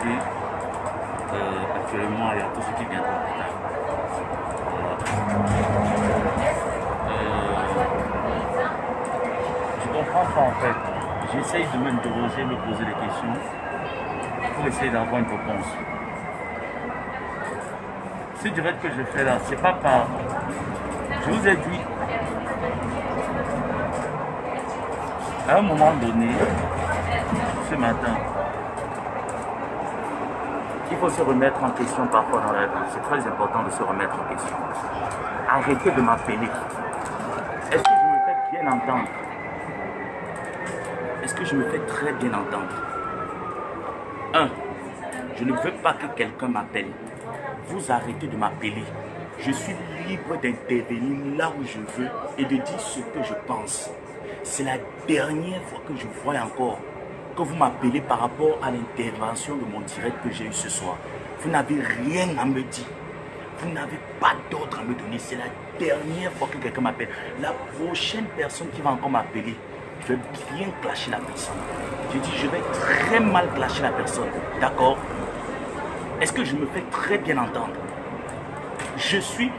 m'excuser. Actuellement, il y a tout ce qui vient de retard. Je comprends pas en fait. J'essaye de m'interroger, me poser des questions pour essayer d'avoir une réponse. Ce direct que je fais là, c'est pas par... Je vous ai dit, à un moment donné, ce matin, il faut se remettre en question parfois dans la vie. C'est très important de se remettre en question. Arrêtez de m'appeler. Est-ce que je me fais bien entendre? Est-ce que je me fais très bien entendre? Je ne veux pas que quelqu'un m'appelle. Vous arrêtez de m'appeler. Je suis libre d'intervenir là où je veux et de dire ce que je pense. C'est la dernière fois que je vois encore que vous m'appelez par rapport à l'intervention de mon direct que j'ai eu ce soir. Vous n'avez rien à me dire. Vous n'avez pas d'ordre à me donner. C'est la dernière fois que quelqu'un m'appelle. La prochaine personne qui va encore m'appeler, je vais bien clasher la personne. Je dis, je vais très mal clasher la personne. D'accord? Est-ce que je me fais très bien entendre? Je suis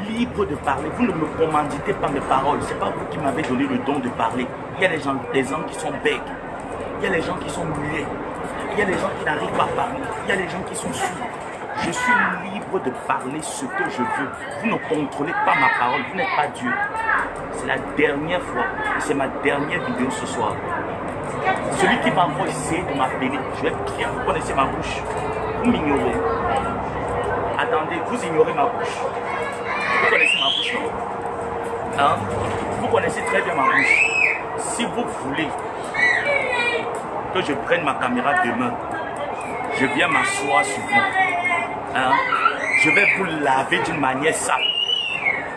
libre de parler. Vous ne me commanditez pas mes paroles. Ce n'est pas vous qui m'avez donné le don de parler. Il y a des gens qui sont bègues. Il y a des gens qui sont muets. Il y a des gens qui n'arrivent pas à parler. Il y a des gens qui sont sourds. Je suis libre de parler ce que je veux. Vous ne contrôlez pas ma parole. Vous n'êtes pas Dieu. C'est la dernière fois. C'est ma dernière vidéo ce soir. Celui qui va encore essayer de m'appeler, je vais bien, vous connaissez ma bouche. Vous m'ignorez. Attendez, vous ignorez ma bouche. Vous connaissez ma bouche, non? Hein? Vous connaissez très bien ma bouche. Si vous voulez que je prenne ma caméra demain, je viens m'asseoir sur vous. Hein? Je vais vous laver d'une manière sale.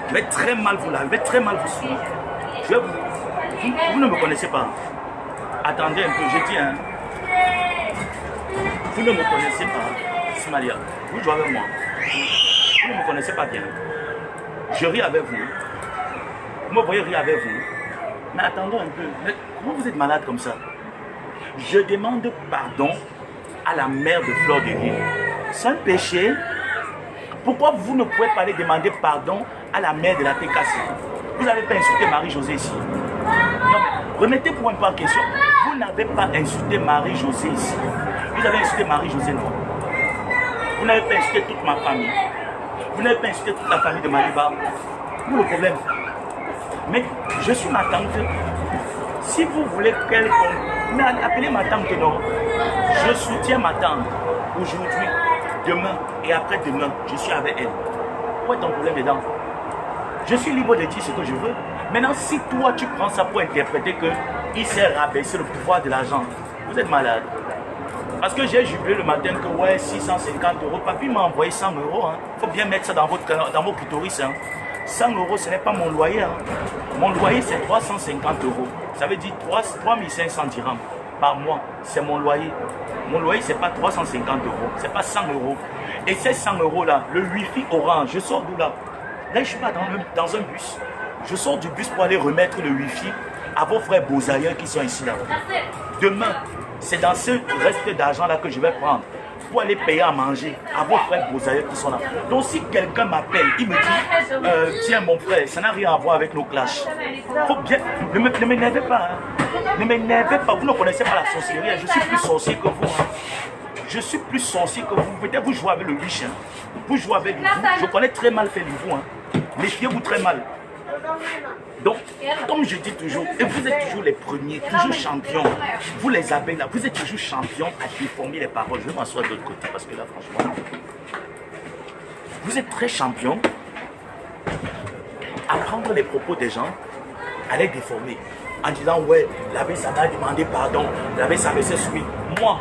Je vais très mal vous laver, je vais très mal vous sourire. Vous ne me connaissez pas. Attendez un peu, je dis, hein. Vous ne me connaissez pas, Smalia. Vous jouez avec moi. Vous ne me connaissez pas bien. Je ris avec vous. Vous me voyez rire avec vous. Mais attendons un peu. Mais comment vous êtes malade comme ça? Je demande pardon à la mère de Fleur de Lys. C'est un péché. Pourquoi vous ne pouvez pas aller demander pardon à la mère de la TKC? Vous n'avez pas insulté Marie-Josée ici. Non, remettez-vous un peu en question. Vous n'avez pas insulté Marie-Josée ici. Vous avez insulté Marie-Josée, non? Vous n'avez pas insulté toute ma famille. Vous n'avez pas insulté toute la famille de Mariba. Où le problème? Mais je suis ma tante. Si vous voulez quelqu'un, mais appelez ma tante, non? Je soutiens ma tante. Aujourd'hui, demain et après-demain, je suis avec elle. Quoi est ton problème dedans? Je suis libre de dire ce que je veux. Maintenant, si toi, tu prends ça pour interpréter qu'il s'est rabaissé le pouvoir de l'argent, vous êtes malade. Parce que j'ai jubilé le matin que, ouais, 650 €. Papy m'a envoyé 100 €. Il faut bien mettre ça dans vos clitoris. Hein. 100 €, ce n'est pas mon loyer. Hein. Mon loyer, c'est 350 €. Ça veut dire 3500 dirhams par mois. C'est mon loyer. Mon loyer, ce n'est pas 350 €. Ce n'est pas 100 €. Et ces 100 € là, le wifi orange, je sors d'où là? Là, je ne suis pas dans un bus. Je sors du bus pour aller remettre le wifi à vos frères Beauzailleurs qui sont ici là. Demain, c'est dans ce reste d'argent là que je vais prendre pour aller payer à manger à vos frères Beauzailleurs qui sont là. Donc si quelqu'un m'appelle, il me dit tiens mon frère, ça n'a rien à voir avec nos clashs. Faut bien, ne m'énervez pas. Hein. Ne m'énervez pas, vous ne connaissez pas la sorcellerie. Je suis plus sorcier que vous. Hein. Je suis plus sorcier que vous. Peut-être vous jouez avec le riche. Hein. Vous jouez avec vous. Je connais très mal faire vous. Hein. Méfiez-vous très mal. Donc, comme je dis toujours, et vous êtes toujours les premiers, toujours champions. Vous les avez là, vous êtes toujours champions à déformer les paroles. Je vais m'asseoir de l'autre côté parce que là, franchement, vous êtes très champions à prendre les propos des gens, à les déformer. En disant, ouais, l'abbé Sada a demandé pardon, l'abbé Sada s'est soumis. Moi,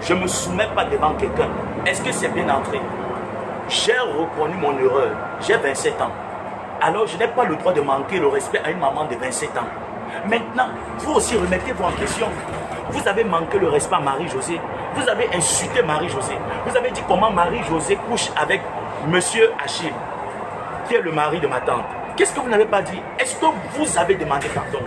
je ne me soumets pas devant quelqu'un. Est-ce que c'est bien entré? J'ai reconnu mon erreur. J'ai 27 ans. Alors je n'ai pas le droit de manquer le respect à une maman de 27 ans. Maintenant, vous aussi remettez-vous en question. Vous avez manqué le respect à Marie-Josée. Vous avez insulté Marie-Josée. Vous avez dit comment Marie-Josée couche avec Monsieur Achille, qui est le mari de ma tante. Qu'est-ce que vous n'avez pas dit? Est-ce que vous avez demandé pardon?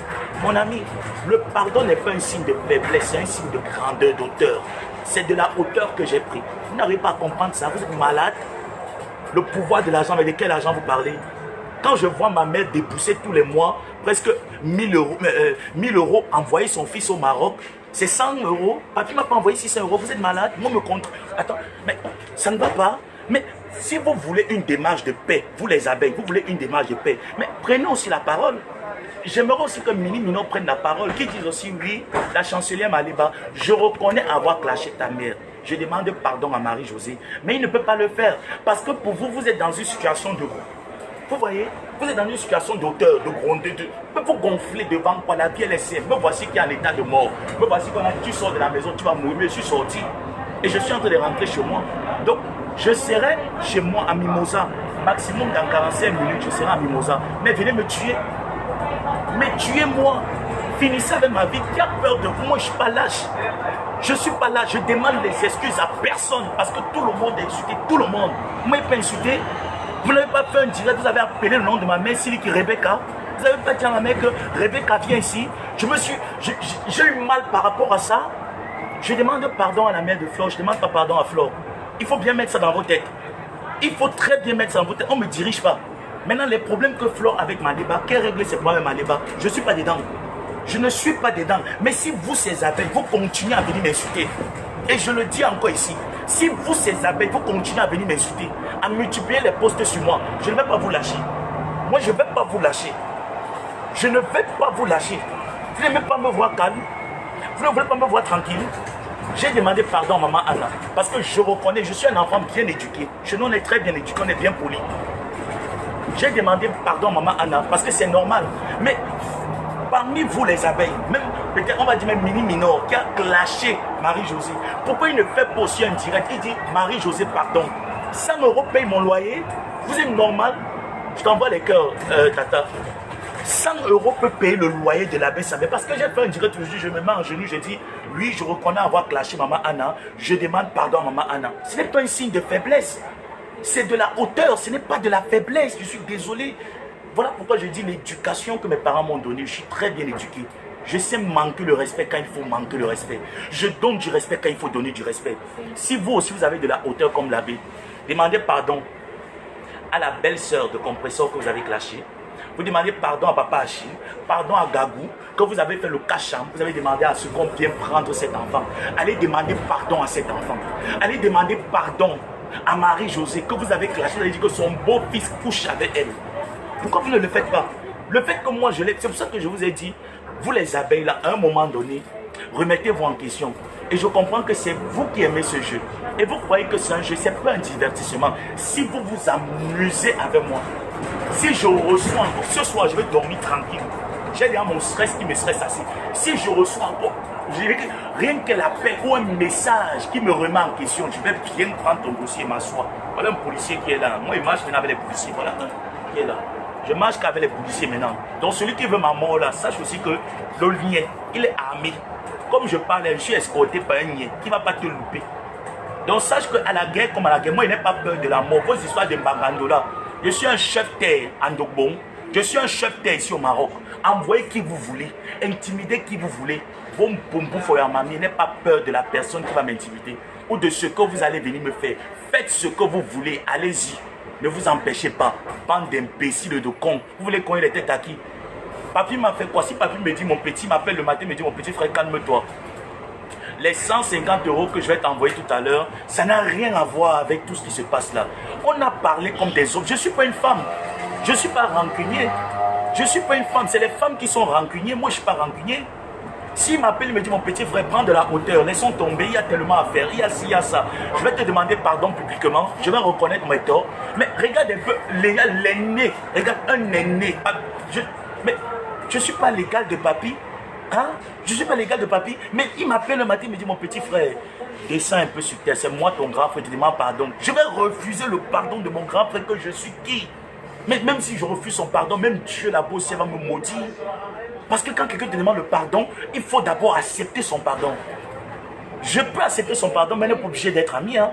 Mon ami, le pardon n'est pas un signe de faiblesse, c'est un signe de grandeur, d'auteur. C'est de la hauteur que j'ai pris. Vous n'arrivez pas à comprendre ça. Vous êtes malade. Le pouvoir de l'argent, mais de quel argent vous parlez? Quand je vois ma mère débourser tous les mois presque 1000 euros, 1000 euros envoyer son fils au Maroc, c'est 100 euros. Papy ne m'a pas envoyé 600 euros. Vous êtes malade? Moi, me contre. Attends, mais ça ne va pas. Mais si vous voulez une démarche de paix, vous les abeilles, vous voulez une démarche de paix, mais prenez aussi la parole. J'aimerais aussi que Mini Mino prenne la parole, qui disent aussi, oui, la chancelière Maliba, je reconnais avoir clashé ta mère. Je demande pardon à Marie-Josée, mais il ne peut pas le faire. Parce que pour vous, vous êtes dans une situation de... Vous voyez, vous êtes dans une situation d'auteur, de gronder, vous gonfler devant quoi, la vie elle est simple. Me voici qui est en état de mort. Me voici quand tu sors de la maison, tu vas mourir, mais je suis sorti. Et je suis en train de rentrer chez moi. Donc, je serai chez moi à Mimosa. Maximum dans 45 minutes, je serai à Mimosa. Mais venez me tuer. Mais tuez-moi. Finissez avec ma vie. Qui a peur de vous? Moi, je ne suis pas lâche. Je ne suis pas là. Je demande des excuses à personne. Parce que tout le monde est insulté. Tout le monde. Moi, il peut insulter. Vous n'avez pas fait un direct. Vous avez appelé le nom de ma mère, Siliki Rebecca. Vous n'avez pas dit à ma mère que Rebecca vient ici. J'ai eu mal par rapport à ça. Je demande pardon à la mère de Flore. Je ne demande pas pardon à Flore. Il faut bien mettre ça dans vos têtes. Il faut très bien mettre ça dans vos têtes. On ne me dirige pas. Maintenant, les problèmes que Flore avec Maliba, qu'elle règle ses problèmes avec Maliba, je ne suis pas dedans. Je ne suis pas dedans. Mais si vous, ces abeilles, vous continuez à venir m'insulter, et je le dis encore ici, si vous, ces abeilles, vous continuez à venir m'insulter, à multiplier les postes sur moi, je ne vais pas vous lâcher. Moi, je ne vais pas vous lâcher. Je ne vais pas vous lâcher. Vous n'aimez pas me voir calme. Vous ne voulez pas me voir tranquille. J'ai demandé pardon à maman Anna. Parce que je reconnais, je suis un enfant bien éduqué. Chez nous, on est très bien éduqué, on est bien poli. J'ai demandé pardon à maman Anna parce que c'est normal. Mais parmi vous les abeilles, même peut-être on va dire même Mini Minor qui a clashé Marie-Josée, pourquoi il ne fait pas aussi un direct? Il dit Marie-Josée pardon, 100 euros paye mon loyer. Vous êtes normal? Je t'envoie les cœurs, Tata. 100 euros peut payer le loyer de l'abbé Sabé. Parce que j'ai fait un direct aujourd'hui, je me mets en genoux, je dis oui, je reconnais avoir clashé maman Anna, je demande pardon à maman Anna. Ce n'est pas un signe de faiblesse. C'est de la hauteur, ce n'est pas de la faiblesse. Je suis désolé. Voilà pourquoi je dis l'éducation que mes parents m'ont donnée. Je suis très bien éduqué. Je sais manquer le respect quand il faut manquer le respect. Je donne du respect quand il faut donner du respect. Si vous aussi vous avez de la hauteur comme l'abbé, demandez pardon à la belle-sœur de compresseur que vous avez clashé. Vous demandez pardon à Papa Achille, pardon à Gagou, que vous avez fait le cacham, vous avez demandé à ce qu'on vienne prendre cet enfant. Allez demander pardon à cet enfant. Allez demander pardon à Marie-Josée, que vous avez clashé, vous avez dit que son beau-fils couche avec elle. Pourquoi vous ne le faites pas? Le fait que moi je l'ai, c'est pour ça que je vous ai dit, vous les abeilles là, à un moment donné, remettez-vous en question. Et je comprends que c'est vous qui aimez ce jeu. Et vous croyez que c'est un jeu, c'est pas un divertissement. Si vous vous amusez avec moi, si je reçois encore, ce soir je vais dormir tranquille. J'ai déjà mon stress qui me stresse assez. Si je reçois encore, rien que la paix ou un message qui me remet en question, je vais bien prendre ton dossier et m'asseoir. Voilà un policier qui est là. Moi, je marche maintenant avec les policiers. Voilà un qui est là. Je marche qu'avec les policiers maintenant. Donc celui qui veut ma mort là, sache aussi que le lien, il est armé. Comme je parle, je suis escorté par un lien qui ne va pas te louper. Donc sache qu'à la guerre comme à la guerre, moi je n'ai pas peur de la mort. Vos histoires de Magandola. Je suis un chef terre en Dogbon. Je suis un chef terre ici au Maroc. Envoyez qui vous voulez. Intimidez qui vous voulez. Bon, je n'ai pas peur de la personne qui va m'intimider. Ou de ce que vous allez venir me faire. Faites ce que vous voulez. Allez-y. Ne vous empêchez pas. Bande d'imbéciles de cons. Vous voulez qu'on ait les têtes à qui? Papi m'a fait quoi? Si papi me dit, mon petit m'appelle le matin, me dit, mon petit frère, calme-toi. Les 150 euros que je vais t'envoyer tout à l'heure, ça n'a rien à voir avec tout ce qui se passe là. On a parlé comme des hommes. Je ne suis pas une femme. Je ne suis pas rancunier. Je ne suis pas une femme. C'est les femmes qui sont rancuniers. Moi, je ne suis pas rancunier. S'il m'appelle, il me dit, mon petit frère, prends de la hauteur. Laissons tomber. Il y a tellement à faire. Il y a ci, il y a ça. Je vais te demander pardon publiquement. Je vais reconnaître mes torts. Mais regarde un peu l'aîné. Regarde un aîné. Mais je ne suis pas l'égal de papy. Hein? Je ne suis pas l'égal de papy. Mais il m'appelle le matin, il me dit, mon petit frère, descends un peu sur terre. C'est moi ton grand frère, tu demandes pardon. Je vais refuser le pardon de mon grand frère que je suis qui? Mais même si je refuse son pardon, même Dieu là-bas aussi va me maudire. Parce que quand quelqu'un te demande le pardon, il faut d'abord accepter son pardon. Je peux accepter son pardon, mais on n'est pas obligé d'être amis. Hein?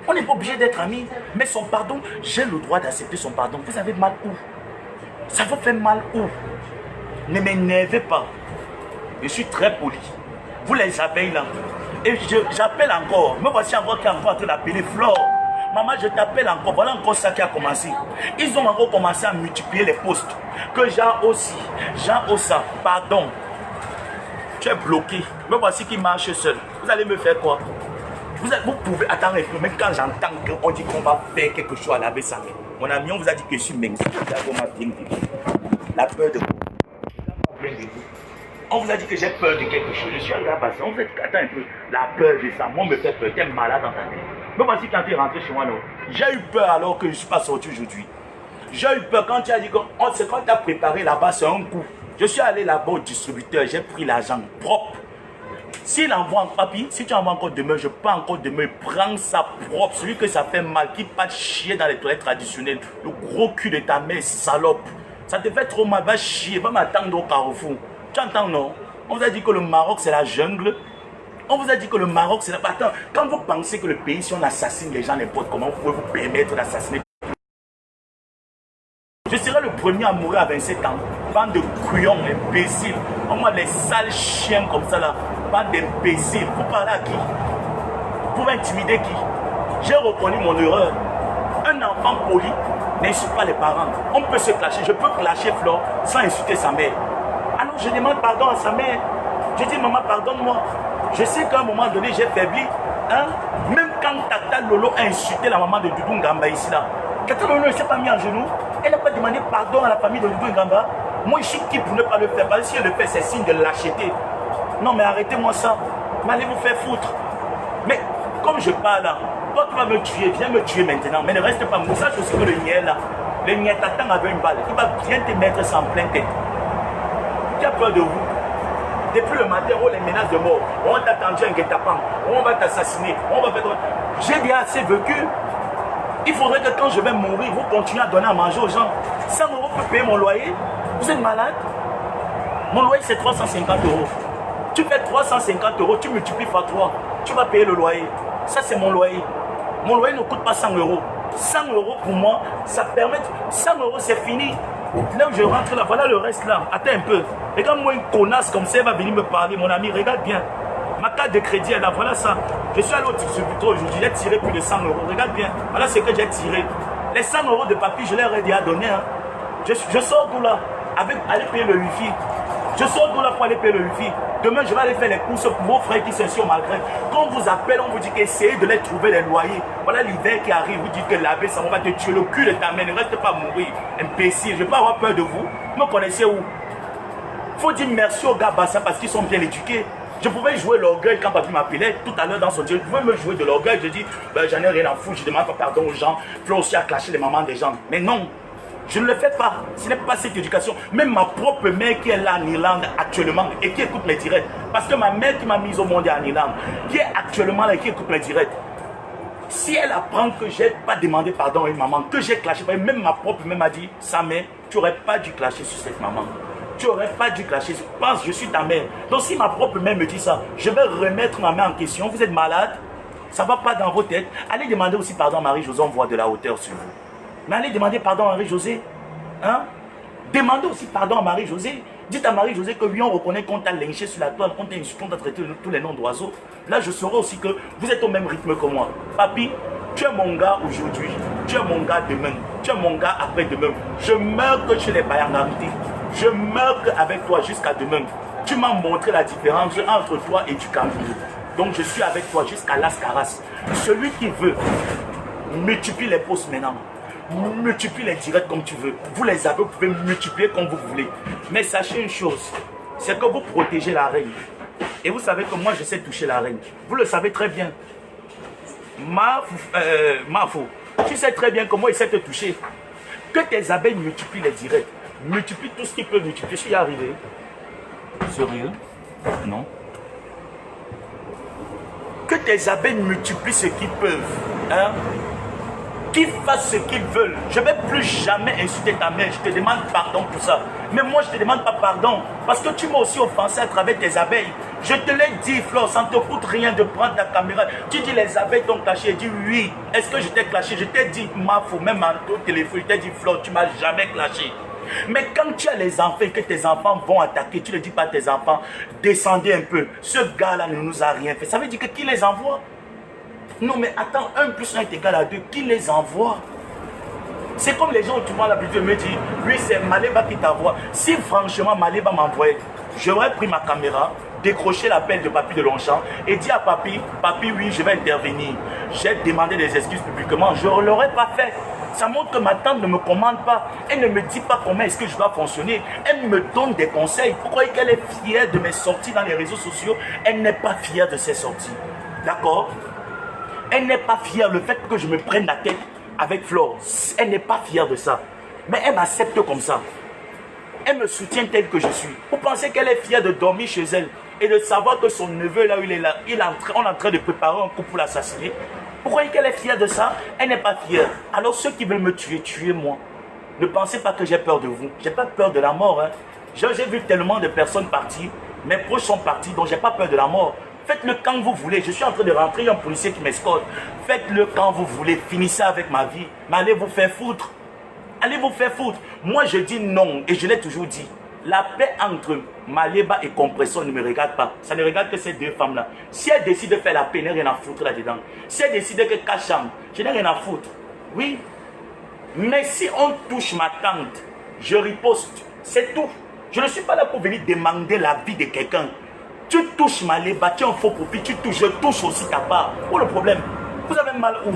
On n'est pas obligé d'être amis. Mais son pardon, j'ai le droit d'accepter son pardon. Vous avez mal où? Ça vous fait mal où? Ne m'énervez pas. Je suis très poli. Vous les abeilles là, Et j'appelle encore. Me voici encore qui est encore en train d'appeler Flore. Maman, je t'appelle encore. Voilà encore ça qui a commencé. Ils ont encore commencé à multiplier les postes. Que Jean aussi, Jean Ossa, pardon. Tu es bloqué. Me voici qui marche seul. Vous allez me faire quoi? Vous pouvez attendre un peu. Même quand j'entends qu'on dit qu'on va faire quelque chose à la baisse, mon ami, on vous a dit que je suis mince. La peur de vous. On vous a dit que j'ai peur de quelque chose. Je suis allé à passer. On vous a dit attends un peu. La peur de ça. Moi, on me fait peur. T'es malade dans ta tête. Me voici quand tu es rentré chez moi. J'ai eu peur alors que je ne suis pas sorti aujourd'hui. J'ai eu peur quand tu as dit que c'est quand tu as préparé là-bas, c'est un coup. Je suis allé là-bas au distributeur. J'ai pris l'argent propre. S'il envoie, papi, si tu envoies encore demain, je prends encore demain, prends ça propre, celui que ça fait mal, qui pas chier dans les toilettes traditionnelles, le gros cul de ta mère, salope. Ça te fait trop mal, va chier, va m'attendre au carrefour. Tu entends, non? On vous a dit que le Maroc, c'est la jungle. On vous a dit que le Maroc, c'est la... Attends, quand vous pensez que le pays, si on assassine les gens n'importe comment, vous pouvez vous permettre d'assassiner. Je serai le premier à mourir à 27 ans. Bande de couillons, imbéciles. On voit les sales chiens comme ça là. Bande d'imbéciles. Vous parlez à qui? Vous pouvez intimider qui? J'ai reconnu mon erreur. Un enfant poli n'insulte pas les parents. On peut se clasher. Je peux clasher Flore sans insulter sa mère. Alors je demande pardon à sa mère. Je dis maman pardonne-moi. Je sais qu'à un moment donné j'ai faibli. Hein? Même quand Tata Lolo a insulté la maman de Doudou Ngamba ici là. Tata Lolo ne s'est pas mis en genoux. Elle n'a pas demandé pardon à la famille de Doudou Ngamba. Moi je suis qui pour ne pas le faire? Parce que si elle le fait c'est signe de lâcheté. Non mais arrêtez-moi ça. Mais allez vous faire foutre. Mais comme je parle là, toi tu vas me tuer, viens me tuer maintenant. Mais ne reste pas mou. Sache aussi que le niais là, le niais t'attend avec une balle. Il va bien te mettre sans plein tête. Tu as peur de vous. Depuis le matin, on les menaces de mort. On t'a tendu un guet-apens. On va t'assassiner. On va faire... J'ai bien assez vécu. Il faudrait que quand je vais mourir, vous continuez à donner à manger aux gens. 100 € pour payer mon loyer. Vous êtes malade? Mon loyer, c'est 350 €. Tu fais 350 €, tu multiplies par 3. Tu vas payer le loyer. Ça, c'est mon loyer. Mon loyer ne coûte pas 100 €. 100 € pour moi, ça permet... 100 €, c'est fini. Là où je rentre là, voilà le reste là. Attends un peu. Regarde-moi une connasse comme ça, elle va venir me parler, mon ami. Regarde bien. Ma carte de crédit est là, voilà ça. Je suis allé au distributeur aujourd'hui, j'ai tiré plus de 100 €. Regarde bien. Voilà ce que j'ai tiré. Les 100 € de papier, je leur ai déjà donné. Hein. Je sors d'où là? Avec aller payer le wifi. Je sors d'où là pour aller payer le wifi. Demain, je vais aller faire les courses pour vos frères qui sont sur Maghreb. Quand on vous appelle, on vous dit qu'essayez de les trouver les loyers. Voilà l'hiver qui arrive, vous dites que laver, ça va te tuer le cul de ta mère. Ne reste pas mourir, imbécile. Je ne vais pas avoir peur de vous. Vous me connaissez où? Il faut dire merci aux gars Bassa parce qu'ils sont bien éduqués. Je pouvais jouer l'orgueil quand papi m'appelait tout à l'heure dans son Dieu. Vous pouvez me jouer de l'orgueil. Je dis, ben, j'en ai rien à foutre, je demande pas pardon aux gens. Flore aussi a clashé les mamans des gens. Mais non. Je ne le fais pas. Ce n'est pas cette éducation. Même ma propre mère qui est là en Irlande actuellement et qui écoute mes directs. Parce que ma mère qui m'a mise au monde en Irlande, qui est actuellement là et qui écoute mes directs. Si elle apprend que je n'ai pas demandé pardon à une maman, que j'ai clashé, même ma propre mère m'a dit, sa mère, tu n'aurais pas dû clasher sur cette maman. Tu n'aurais pas dû clasher. Pense, je suis ta mère. Donc si ma propre mère me dit ça, je vais remettre ma main en question. Vous êtes malade? Ça ne va pas dans vos têtes. Allez demander aussi pardon à Marie-Josée, on voit de la hauteur sur vous. Mais allez demander pardon à Marie-Josée. Hein? Demandez aussi pardon à Marie-Josée. Dites à Marie-Josée que oui, on reconnaît qu'on t'a lynché sur la toile, qu'on t'a insulté, qu'on t'a traité de tous les noms d'oiseaux. Là, je saurai aussi que vous êtes au même rythme que moi. Papi, tu es mon gars aujourd'hui. Tu es mon gars demain. Tu es mon gars après-demain. Je meurs que chez les Bayangarité. Je meurs avec toi jusqu'à demain. Tu m'as montré la différence entre toi et du Cameroun. Donc, je suis avec toi jusqu'à Las Caras. Celui qui veut, multiplie les postes maintenant. Multiplie les directs comme tu veux. Vous les avez, vous pouvez multiplier comme vous voulez. Mais sachez une chose, c'est que vous protégez la reine. Et vous savez que moi, je sais toucher la reine. Vous le savez très bien. Mafou, tu sais très bien que moi, il sait te toucher. Que tes abeilles multiplient les directs. Multiplie tout ce qu'ils peuvent multiplier. Je suis arrivé. Sérieux? Non. Que tes abeilles multiplient ce qu'ils peuvent. Hein? Qu'ils fassent ce qu'ils veulent. Je ne vais plus jamais insulter ta mère. Je te demande pardon pour ça. Mais moi, je ne te demande pas pardon. Parce que tu m'as aussi offensé à travers tes abeilles. Je te l'ai dit, Flore, ça ne te coûte rien de prendre ta caméra. Tu dis les abeilles t'ont clashé. Je dis oui. Est-ce que je t'ai clashé? Je t'ai dit, Mafou, même au téléphone, je t'ai dit, Flore, tu ne m'as jamais clashé. Mais quand tu as les enfants et que tes enfants vont attaquer, tu ne dis pas à tes enfants, descendez un peu. Ce gars-là ne nous a rien fait. Ça veut dire que qui les envoie? Non, mais attends, 1 plus 1 est égal à 2. Qui les envoie? C'est comme les gens, tu vois, l'habitude de me dire, lui, c'est Maléba qui t'envoie. Si franchement Maléba m'envoyait, j'aurais pris ma caméra, décroché l'appel de Papi de Longchamp et dit à Papi, Papi, oui, je vais intervenir. J'ai demandé des excuses publiquement, je ne l'aurais pas fait. Ça montre que ma tante ne me commande pas. Elle ne me dit pas comment est-ce que je dois fonctionner. Elle me donne des conseils. Pourquoi qu'elle est fière de mes sorties dans les réseaux sociaux? Elle n'est pas fière de ses sorties. D'accord? Elle n'est pas fière le fait que je me prenne la tête avec Flore. Elle n'est pas fière de ça. Mais elle m'accepte comme ça. Elle me soutient tel que je suis. Vous pensez qu'elle est fière de dormir chez elle et de savoir que son neveu, là où il est là, on est en train de préparer un coup pour l'assassiner? Pourquoi qu'elle est fière de ça? Elle n'est pas fière. Alors ceux qui veulent me tuer, tuez-moi. Ne pensez pas que j'ai peur de vous. Je n'ai pas peur de la mort. Hein. J'ai vu tellement de personnes partir. Mes proches sont partis, donc je n'ai pas peur de la mort. Faites-le quand vous voulez. Je suis en train de rentrer, il y a un policier qui m'escorte. Faites-le quand vous voulez. Finissez avec ma vie. Mais allez vous faire foutre. Allez vous faire foutre. Moi, je dis non. Et je l'ai toujours dit. La paix entre Maléba et Compression ne me regarde pas. Ça ne regarde que ces deux femmes-là. Si elles décident de faire la paix, je n'ai rien à foutre là-dedans. Si elles décident que Kacham, je n'ai rien à foutre. Oui. Mais si on touche ma tante, je riposte. C'est tout. Je ne suis pas là pour venir demander la vie de quelqu'un. Tu touches Maléba, tu es un faux profit, tu touches, je touche aussi ta part. Où le problème? Vous avez mal où?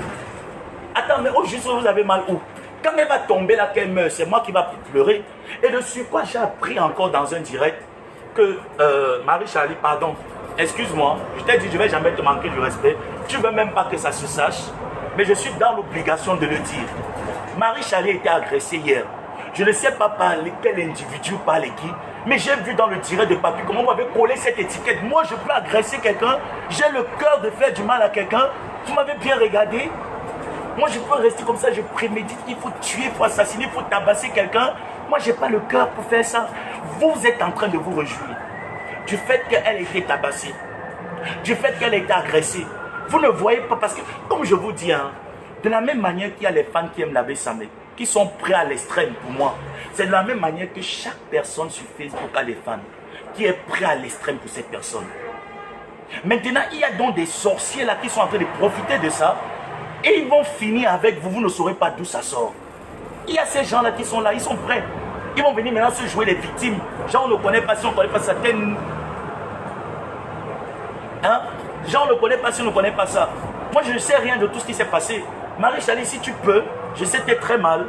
Attends, mais au juste vous avez mal où? Quand elle va tomber là, qu'elle meurt, c'est moi qui va pleurer. Et de quoi j'ai appris encore dans un direct que Marie-Charlie, pardon, excuse-moi, je t'ai dit, je ne vais jamais te manquer du respect. Tu ne veux même pas que ça se sache, mais je suis dans l'obligation de le dire. Marie-Charlie a été agressée hier. Je ne sais pas par quel individu, par qui, mais j'ai vu dans le direct de Papi comment vous m'avez collé cette étiquette. Moi, je peux agresser quelqu'un, j'ai le cœur de faire du mal à quelqu'un. Vous m'avez bien regardé. Moi, je peux rester comme ça, je prémédite, il faut tuer, il faut assassiner, il faut tabasser quelqu'un. Moi, je n'ai pas le cœur pour faire ça. Vous êtes en train de vous réjouir du fait qu'elle ait été tabassée, du fait qu'elle ait été agressée. Vous ne voyez pas, parce que, comme je vous dis, hein, de la même manière qu'il y a les fans qui aiment la Samé, qui sont prêts à l'extrême pour moi, c'est de la même manière que chaque personne sur Facebook a les fans, qui est prêt à l'extrême pour cette personne. Maintenant, il y a donc des sorciers là qui sont en train de profiter de ça, et ils vont finir avec vous, vous ne saurez pas d'où ça sort. Il y a ces gens-là qui sont là, ils sont prêts. Ils vont venir maintenant se jouer les victimes. Genre, on ne connaît pas si on ne connaît pas ça. Hein? Genre, on ne connaît pas si on ne connaît pas ça. Moi, je ne sais rien de tout ce qui s'est passé. Marie-Charlie, si tu peux, je sais que tu es très mal.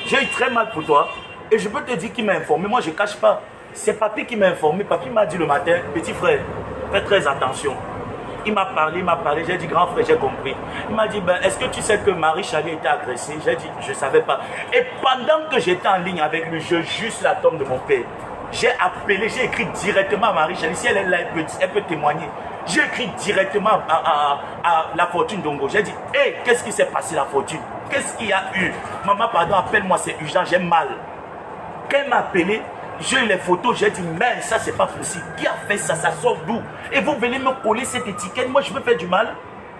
J'ai eu très mal pour toi. Et je peux te dire qu'il m'a informé. Moi, je ne cache pas. C'est Papi qui m'a informé. Papi m'a dit le matin, petit frère, fais très attention. Il m'a parlé, j'ai dit grand frère, j'ai compris. Il m'a dit, ben, est-ce que tu sais que Marie-Charlie était agressée? J'ai dit, je ne savais pas. Et pendant que j'étais en ligne avec lui, je juste la tombe de mon père. J'ai appelé, j'ai écrit directement à Marie-Charlie. Si elle est là, elle peut témoigner. J'ai écrit directement à la Fortune Dongo. J'ai dit, hé, qu'est-ce qui s'est passé la Fortune? Qu'est-ce qu'il y a eu? Maman, pardon, appelle-moi, c'est urgent, j'ai mal. Quand elle m'a appelé, j'ai eu les photos, j'ai dit, mais ça, c'est pas possible. Qui a fait ça? Ça sort d'où? Et vous venez me coller cette étiquette. Moi, je veux faire du mal.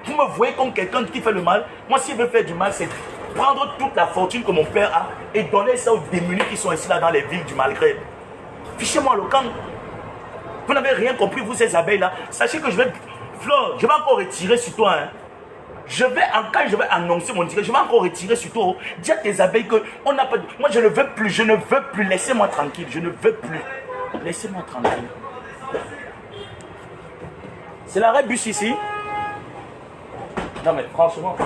Vous me voyez comme quelqu'un qui fait le mal. Moi, s'il veut faire du mal, c'est prendre toute la fortune que mon père a et donner ça aux démunis qui sont ici là dans les villes du Maghreb. Fichez-moi le camp. Vous n'avez rien compris, vous, ces abeilles-là. Sachez que je vais... Flore, je vais encore retirer sur toi. Hein. Quand je vais annoncer mon direct, je vais encore retirer sur toi. Dis à tes abeilles que on n'a pas... Moi, je ne veux plus, je ne veux plus. Laissez-moi tranquille, je ne veux plus. Laissez-moi tranquille. C'est l'arrêt bus ici. Non, mais franchement,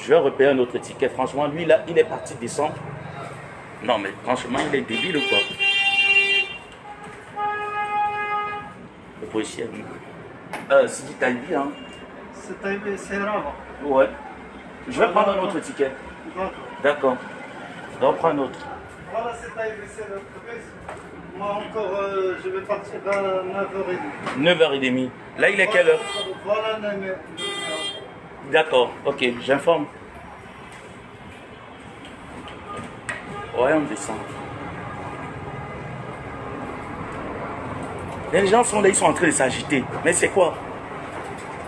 je vais repérer un autre ticket. Franchement, lui, là, il est parti descendre. Non, mais franchement, il est débile ou quoi? Le policier. C'est dit Taïbi, hein? C'est Taïbi, c'est grave. Ouais. Je vais prendre un autre ticket. D'accord. Je vais prendre un autre. Voilà, c'est Taïbi, c'est le bus. Moi encore, je vais partir à 9h30. 9h30. Là, il est quelle heure? Voilà, 9h. D'accord, ok, j'informe. Ouais, on descend. Les gens sont là, ils sont en train de s'agiter. Mais c'est quoi?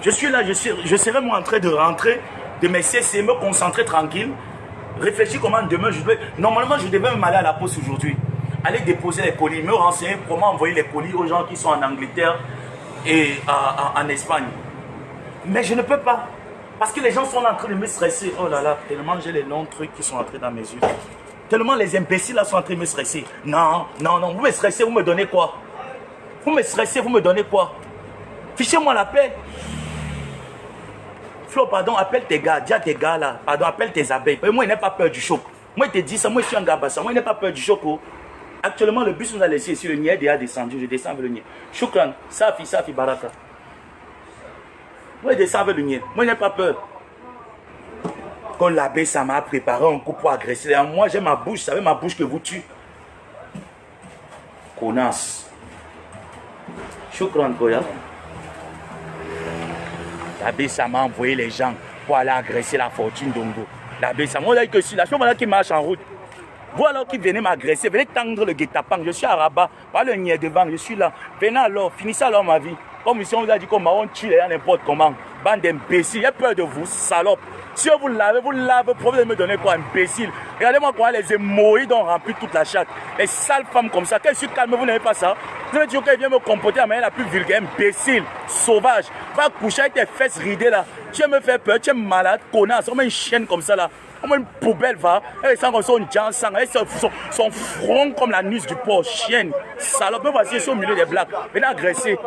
Je suis là, je serai moi en train de rentrer de mes CC, me concentrer tranquille. Réfléchis comment demain je devais... Normalement, je devais même aller à la poste aujourd'hui. Aller déposer les colis, me renseigner comment envoyer les colis aux gens qui sont en Angleterre et en Espagne. Mais je ne peux pas. Parce que les gens sont en train de me stresser. Oh là là, tellement j'ai les longs trucs qui sont entrés dans mes yeux. Tellement les imbéciles là sont en train de me stresser. Non, non, non, vous me stressez, vous me donnez quoi? Vous me stressez, vous me donnez quoi? Fichez-moi la paix. Flo, pardon, appelle tes gars, dis à tes gars là, pardon, appelle tes abeilles. Moi, je n'ai pas peur du choc. Moi, je te dis ça, moi, je suis un gars bassant. Moi, je n'ai pas peur du choc. Oh. Actuellement, le bus nous a laissé ici, le niais est déjà descendu. Je descends avec le niais. Choukran, Safi, Baraka. Moi, je descends avec le niais. Moi, je n'ai pas peur. Quand l'abbé, ça m'a préparé un coup pour agresser. Moi, j'ai ma bouche, c'est avec ma bouche que vous tuez. Connasse. Choukran, Koya. L'abbé, ça m'a envoyé les gens pour aller agresser la fortune d'Ongo. L'abbé, ça m'a dit que je suis là. Je suis là qui marche en route. Vous alors qui venez m'agresser, venez tendre le guet-apens. Je suis à Rabat, pas le niais devant, je suis là. Venez alors, finissez alors ma vie. Comme ici on vous a dit qu'on tue les gens n'importe comment. Bande d'imbéciles, j'ai peur de vous, salope. Si vous lavez, problème de me donner quoi, imbécile. Regardez-moi quoi, les hémorroïdes ont rempli toute la chatte. Les sales femmes comme ça, qu'elles sont calmes, vous n'avez pas ça. Vous avez dit qu'elle vient me comporter de la manière la plus vulgaire, imbécile, sauvage. Va coucher avec tes fesses ridées là. Tu me fais peur, tu es malade, connasse, on met une chienne comme ça là. On met une poubelle, va. Elle sent comme son jan sang, son front comme la nuisse du porc, chienne, salope. Me voici ici au milieu des blagues. Venez agresser.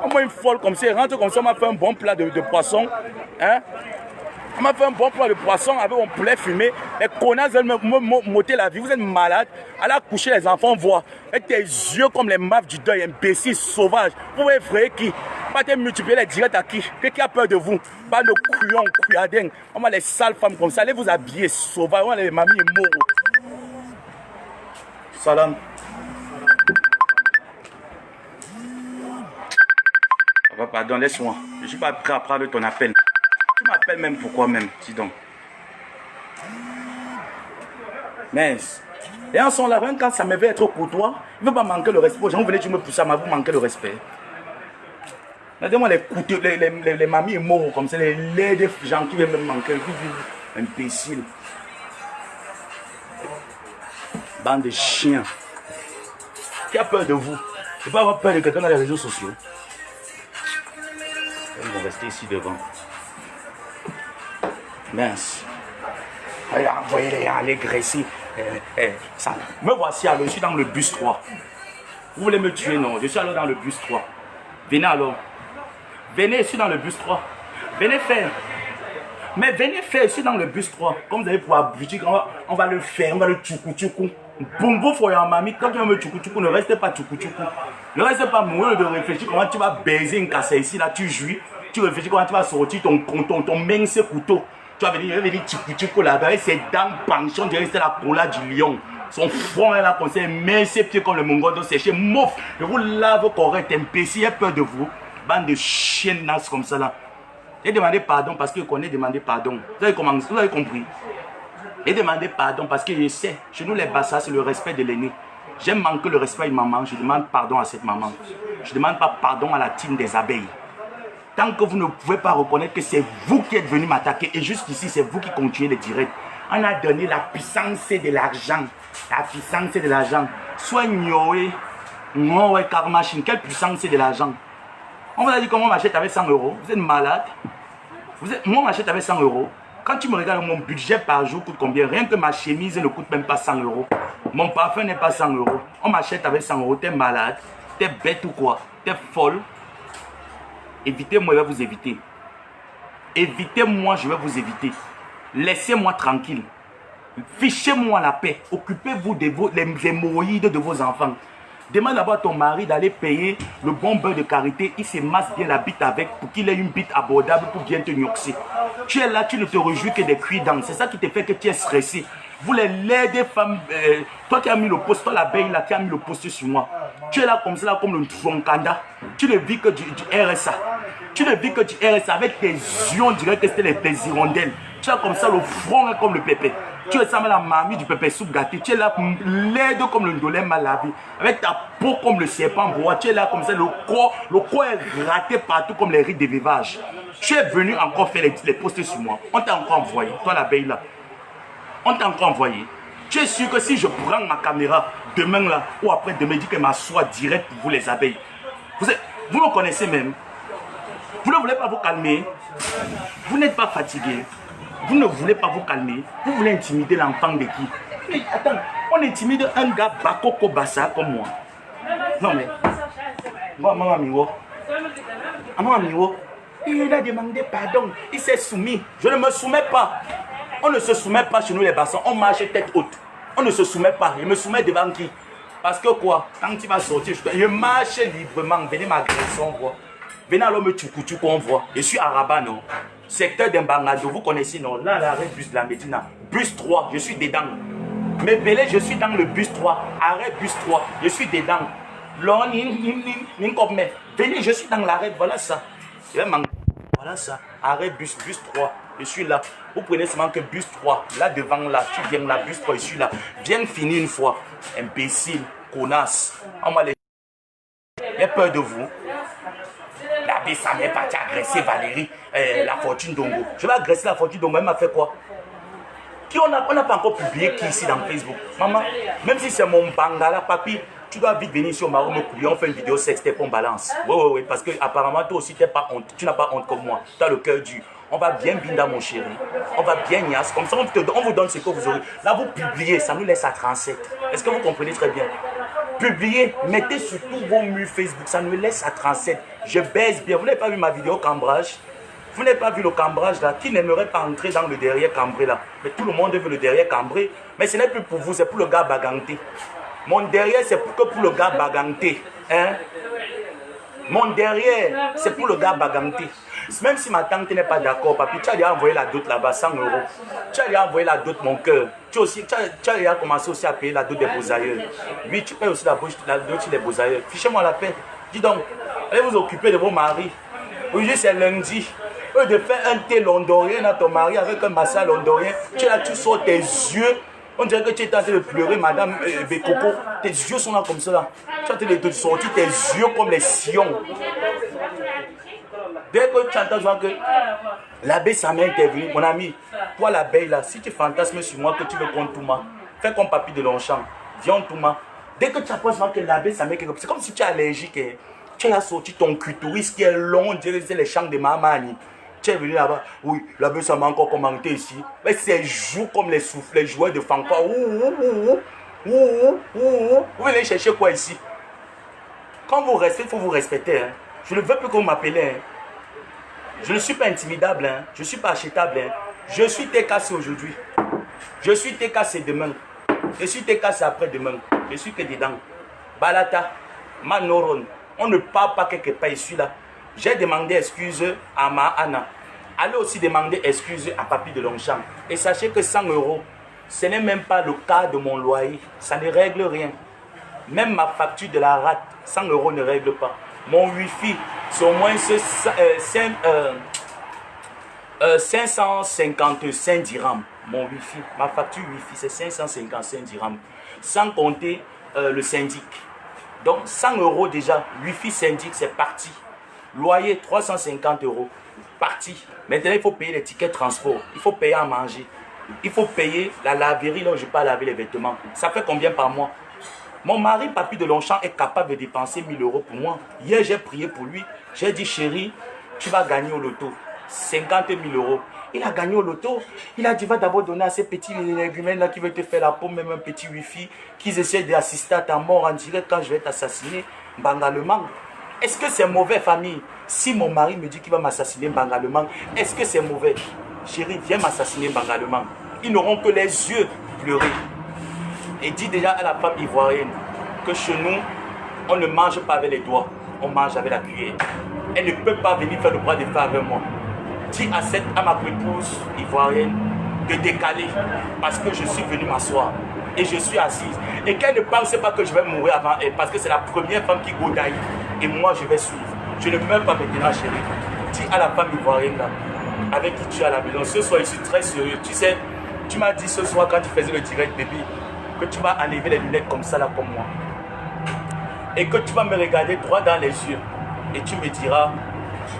On met une folle comme ça, elle rentre comme ça, on m'a fait un bon plat de poisson. Hein? On m'a fait un bon plat de poisson avec un poulet fumé. Les connasses veulent me m'ôter la vie. Vous êtes malade. Allez coucher, les enfants voient. Avec tes yeux comme les maves du deuil, imbécile, sauvage. Vous voyez vrai qui? Pas te multiplier les directs à qui? Qui a peur de vous? Pas de couillons, couilladins. On va les sales femmes comme ça. Allez vous habiller, sauvage. On va les mamies et morts. Salam. Papa, pardon, laisse-moi. Je ne suis pas prêt à prendre ton appel. Tu m'appelles même pourquoi même, dis donc. Mince. Les gens sont là, même quand ça me veut être courtois, il ne veut pas manquer le respect. Vous venez, tu me pousses à vous manquer le respect. Regardez-moi les mamies morts comme ça, les gens qui viennent me manquer. Imbécile. Bande de chiens. Qui a peur de vous? Je ne peux pas avoir peur de quelqu'un dans les réseaux sociaux. Ils vont rester ici devant. Mince. Envoyez les gens aller graisser. Ça. Me voici alors, je suis dans le bus 3. Vous voulez me tuer? Non, je suis alors dans le bus 3. Venez alors. Venez, je suis dans le bus 3. Venez faire. Mais venez faire, je suis dans le bus 3. Comme vous allez pouvoir buter, on va le faire, on va le tchoukou. Bumbo foya mami, quand tu vas me tchoukou, ne reste pas tchoukou. Ne reste pas mourir de réfléchir comment tu vas baiser une casse ici, là tu jouis. Tu réfléchis comment tu vas sortir ton mince couteau. Tu vas venir tchoukou là-bas, et ses dents penchant, tu restes la cola du lion. Son front est là comme ça, mais ses pieds comme le mongol d'eau séché. Mouf, je vous lave correct, imbécile, j'ai peur de vous. Bande de chiennes nasses comme ça là. J'ai demandé pardon parce que je connais demander pardon. Vous avez compris? J'ai demandé pardon parce que je sais, chez nous les Bassa, c'est le respect de l'aîné. J'aime manquer le respect à une maman, je demande pardon à cette maman. Je ne demande pas pardon à la team des abeilles. Tant que vous ne pouvez pas reconnaître que c'est vous qui êtes venu m'attaquer et jusqu'ici c'est vous qui continuez les directs. On a donné la puissance de l'argent. La puissance de l'argent. Soit Nyoé, Nyoé Karmachine, quelle puissance c'est de l'argent? On vous a dit comment on m'achète avec 100 €. Vous êtes malade. Moi, on m'achète avec 100 €. Quand tu me regardes, mon budget par jour coûte combien? Rien que ma chemise ne coûte même pas 100 €. Mon parfum n'est pas 100 €. On m'achète avec 100 €. T'es malade. T'es bête ou quoi? T'es folle. Évitez-moi, je vais vous éviter. Évitez-moi, je vais vous éviter. Laissez-moi tranquille. Fichez-moi la paix. Occupez-vous des hémorroïdes de vos enfants. Demande d'abord à ton mari d'aller payer le bon beurre de karité. Il se masse bien la bite avec pour qu'il ait une bite abordable pour bien te nyoxer. Tu es là, tu ne te réjouis que des cuits dents. C'est ça qui te fait que tu es stressé. Vous les des femmes, toi qui as mis le poste, toi l'abeille là qui a mis le poste sur moi. Tu es là comme ça, comme le troncanda. Tu ne vis que du RSA. Tu ne vis que du RSA avec tes yeux, on dirait que c'était les hirondelles. Tu as comme ça le front comme le pépé. Tu ressembles à la mamie du pépé soupe gâté. Tu es là laide comme le ndolé mal lavé. Avec ta peau comme le serpent bois. Tu es là comme ça, le corps est raté partout comme les rides de vivage. Tu es venu encore faire les postes sur moi. On t'a encore envoyé, toi l'abeille là. On t'a encore envoyé. Tu es sûr que si je prends ma caméra demain là, ou après demain, dis que m'assois direct pour vous les abeilles. Vous me connaissez même. Vous ne voulez pas vous calmer. Vous n'êtes pas fatigué. Vous ne voulez pas vous calmer. Vous voulez intimider l'enfant de qui? Mais attends, on intimide un gars bakoko bassa comme moi. Non mais... Moi, maman Miwo. Maman Miwo. Il a demandé pardon. Il s'est soumis. Je ne me soumets pas. On ne se soumet pas chez nous les bassins. On marche tête haute. On ne se soumet pas. Je me soumets devant qui? Parce que quoi? Quand tu vas sortir, je marche librement. Venez m'agresser, on voit. Venez alors me tchoukou on voit. Je suis arabe, non? Secteur d'Embangado, vous connaissez, non? Là, l'arrêt bus de la Médina. Bus 3, je suis dedans. Mais Belé, je suis dans le bus 3. Arrêt bus 3, je suis dedans. Venez, je suis dans l'arrêt, voilà ça. Voilà ça. Arrêt bus 3. Je suis là. Vous prenez seulement que bus 3. Là devant, là. Tu viens là, bus 3, je suis là. Viens finir une fois. Imbécile, connasse. On m'a les... J'ai peur de vous. La B, ça m'est parti agresser Valérie, la Fortune Dongo. Je vais agresser la Fortune Dongo. Elle m'a fait quoi? On n'a pas encore publié qui ici dans Facebook. Maman, même si c'est mon bangala, papi, tu dois vite venir sur Maroc me couper. On fait une vidéo sextape, on balance. Oui, parce que apparemment toi aussi, pas honte. Tu n'as pas honte comme moi. Tu as le cœur dur. On va bien binda mon chéri. On va bien niasse. Comme ça, on vous donne ce que vous aurez. Là, vous publiez, ça nous laisse à 37. Est-ce que vous comprenez très bien? Publiez, mettez sur tous vos murs Facebook, ça nous laisse à 37. Je baise bien. Vous n'avez pas vu ma vidéo cambrage? Vous n'avez pas vu le cambrage là? Qui n'aimerait pas entrer dans le derrière cambré là? Mais tout le monde veut le derrière cambré. Mais ce n'est plus pour vous, c'est pour le gars baganté. Mon derrière, c'est que pour le gars baganté. Hein? Mon derrière, c'est pour le gars baganté. Même si ma tante n'est pas d'accord, papi, tu as déjà envoyé la dot là-bas, 100 €. Tu as déjà envoyé la dot, mon cœur. Tu as déjà commencé aussi à payer la dot des beaux-ailleurs. Oui, tu payes aussi la dot des beaux-ailleurs. Fichez-moi la paix. Dis donc, allez vous occuper de vos maris. Aujourd'hui, c'est lundi. Eux de faire un thé londorien à ton mari avec un massage londorien, tu sors tes yeux. On dirait que tu es en train de pleurer, madame Bekoko. Tes yeux sont là comme ça. Tu es en train de sortir tes yeux comme les sillons. Dès que tu entends que l'abbé Samé est intervenu, mon ami, toi l'abeille là, si tu fantasmes sur moi que tu veux qu'on Touma, fais comme Papy de Longchamp, viens Touma. Dès que tu apprends que l'abbé Samé, c'est comme si tu es allergique. Tu as sorti ton clitoris qui est long, on dirait que c'est les champs de Mamani. Tu es venu là-bas, oui, l'abbé Samé a encore commenté ici. Mais c'est joue comme les soufflets, joueurs de fanfare. Vous venez chercher quoi ici? Quand vous restez, il faut vous respecter. Hein. Je ne veux plus qu'on m'appelle. Hein. Je ne suis pas intimidable. Hein. Je ne suis pas achetable. Hein. Je suis TKC aujourd'hui. Je suis TKC demain. Je suis TKC après-demain. Je suis que dedans. Balata, Manoron. On ne parle pas quelque part ici là. J'ai demandé excuse à ma Anna. Allez aussi demander excuse à Papy de Longchamp. Et sachez que 100 €, ce n'est même pas le cas de mon loyer. Ça ne règle rien. Même ma facture de la rate, 100 € ne règle pas. Mon wifi, c'est au moins 555 dirhams. Mon wifi, ma facture wifi, c'est 555 dirhams. Sans compter le syndic. Donc 100 € déjà, wifi syndic, c'est parti. Loyer 350 €, parti. Maintenant, il faut payer les tickets de transport. Il faut payer à manger. Il faut payer la laverie là où je ne vais pas laver les vêtements. Ça fait combien par mois? Mon mari, Papy de Longchamp, est capable de dépenser 1000 € pour moi. Hier, j'ai prié pour lui. J'ai dit, chérie, tu vas gagner au loto. 50 000 €. Il a gagné au loto. Il a dit, va d'abord donner à ces petits légumènes là qui veulent te faire la peau, même un petit wifi, qu'ils essaient d'assister à ta mort en direct quand je vais t'assassiner. Bangalement. Est-ce que c'est mauvais, famille? Si mon mari me dit qu'il va m'assassiner Bangalement, est-ce que c'est mauvais? Chérie, viens m'assassiner Bangalement. Ils n'auront que les yeux pleurer. Et dis déjà à la femme ivoirienne que chez nous, on ne mange pas avec les doigts, on mange avec la cuillère. Elle ne peut pas venir faire le bras de fer avec moi. Dis à ma épouse ivoirienne de décaler parce que je suis venu m'asseoir et je suis assise. Et qu'elle ne pense pas que je vais mourir avant elle parce que c'est la première femme qui godaille et moi je vais suivre. Je ne meurs pas maintenant, chérie. Dis à la femme ivoirienne là, avec qui tu es à la maison, ce soir je suis très sérieux. Tu sais, tu m'as dit ce soir quand tu faisais le direct bébé, que tu vas enlever les lunettes comme ça là comme moi et que tu vas me regarder droit dans les yeux et tu me diras,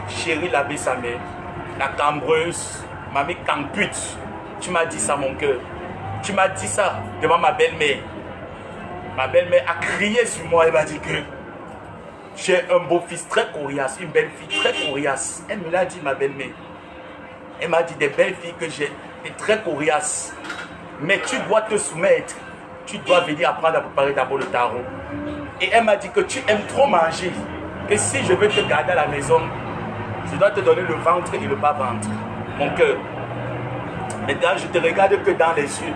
chérie l'abbé Samé, la cambreuse, mamie campute, tu m'as dit ça mon cœur. Tu m'as dit ça devant ma belle-mère. Ma belle-mère a crié sur moi. Elle m'a dit que j'ai un beau-fils très coriace, une belle-fille très coriace. Elle me l'a dit, ma belle-mère. Elle m'a dit des belles filles que j'ai, très coriaces. Mais tu dois te soumettre. Tu dois venir apprendre à préparer d'abord le tarot. Et elle m'a dit que tu aimes trop manger. Que si je veux te garder à la maison, je dois te donner le ventre et le bas-ventre. Mon cœur. Maintenant, je te regarde que dans les yeux.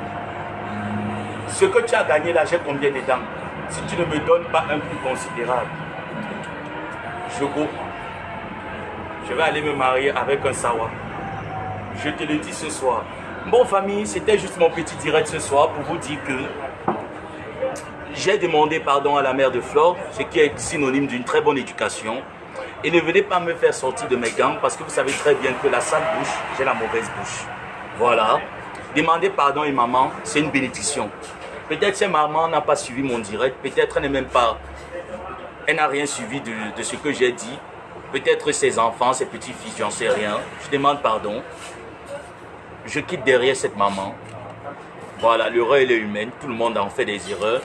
Ce que tu as gagné là, j'ai combien de dents? Si tu ne me donnes pas un prix considérable, je go. Je vais aller me marier avec un sawa. Je te le dis ce soir. Bon famille, c'était juste mon petit direct ce soir pour vous dire que j'ai demandé pardon à la mère de Flore, ce qui est synonyme d'une très bonne éducation. Et ne venez pas me faire sortir de mes gants parce que vous savez très bien que la sale bouche, j'ai la mauvaise bouche. Voilà. Demandez pardon à maman, c'est une bénédiction. Peut-être que maman n'a pas suivi mon direct, peut-être elle n'est même pas, elle n'a rien suivi de ce que j'ai dit. Peut-être ses enfants, ses petits-fils, j'en sais rien. Je demande pardon. Je quitte derrière cette maman. Voilà, l'erreur elle est humaine, tout le monde en fait des erreurs.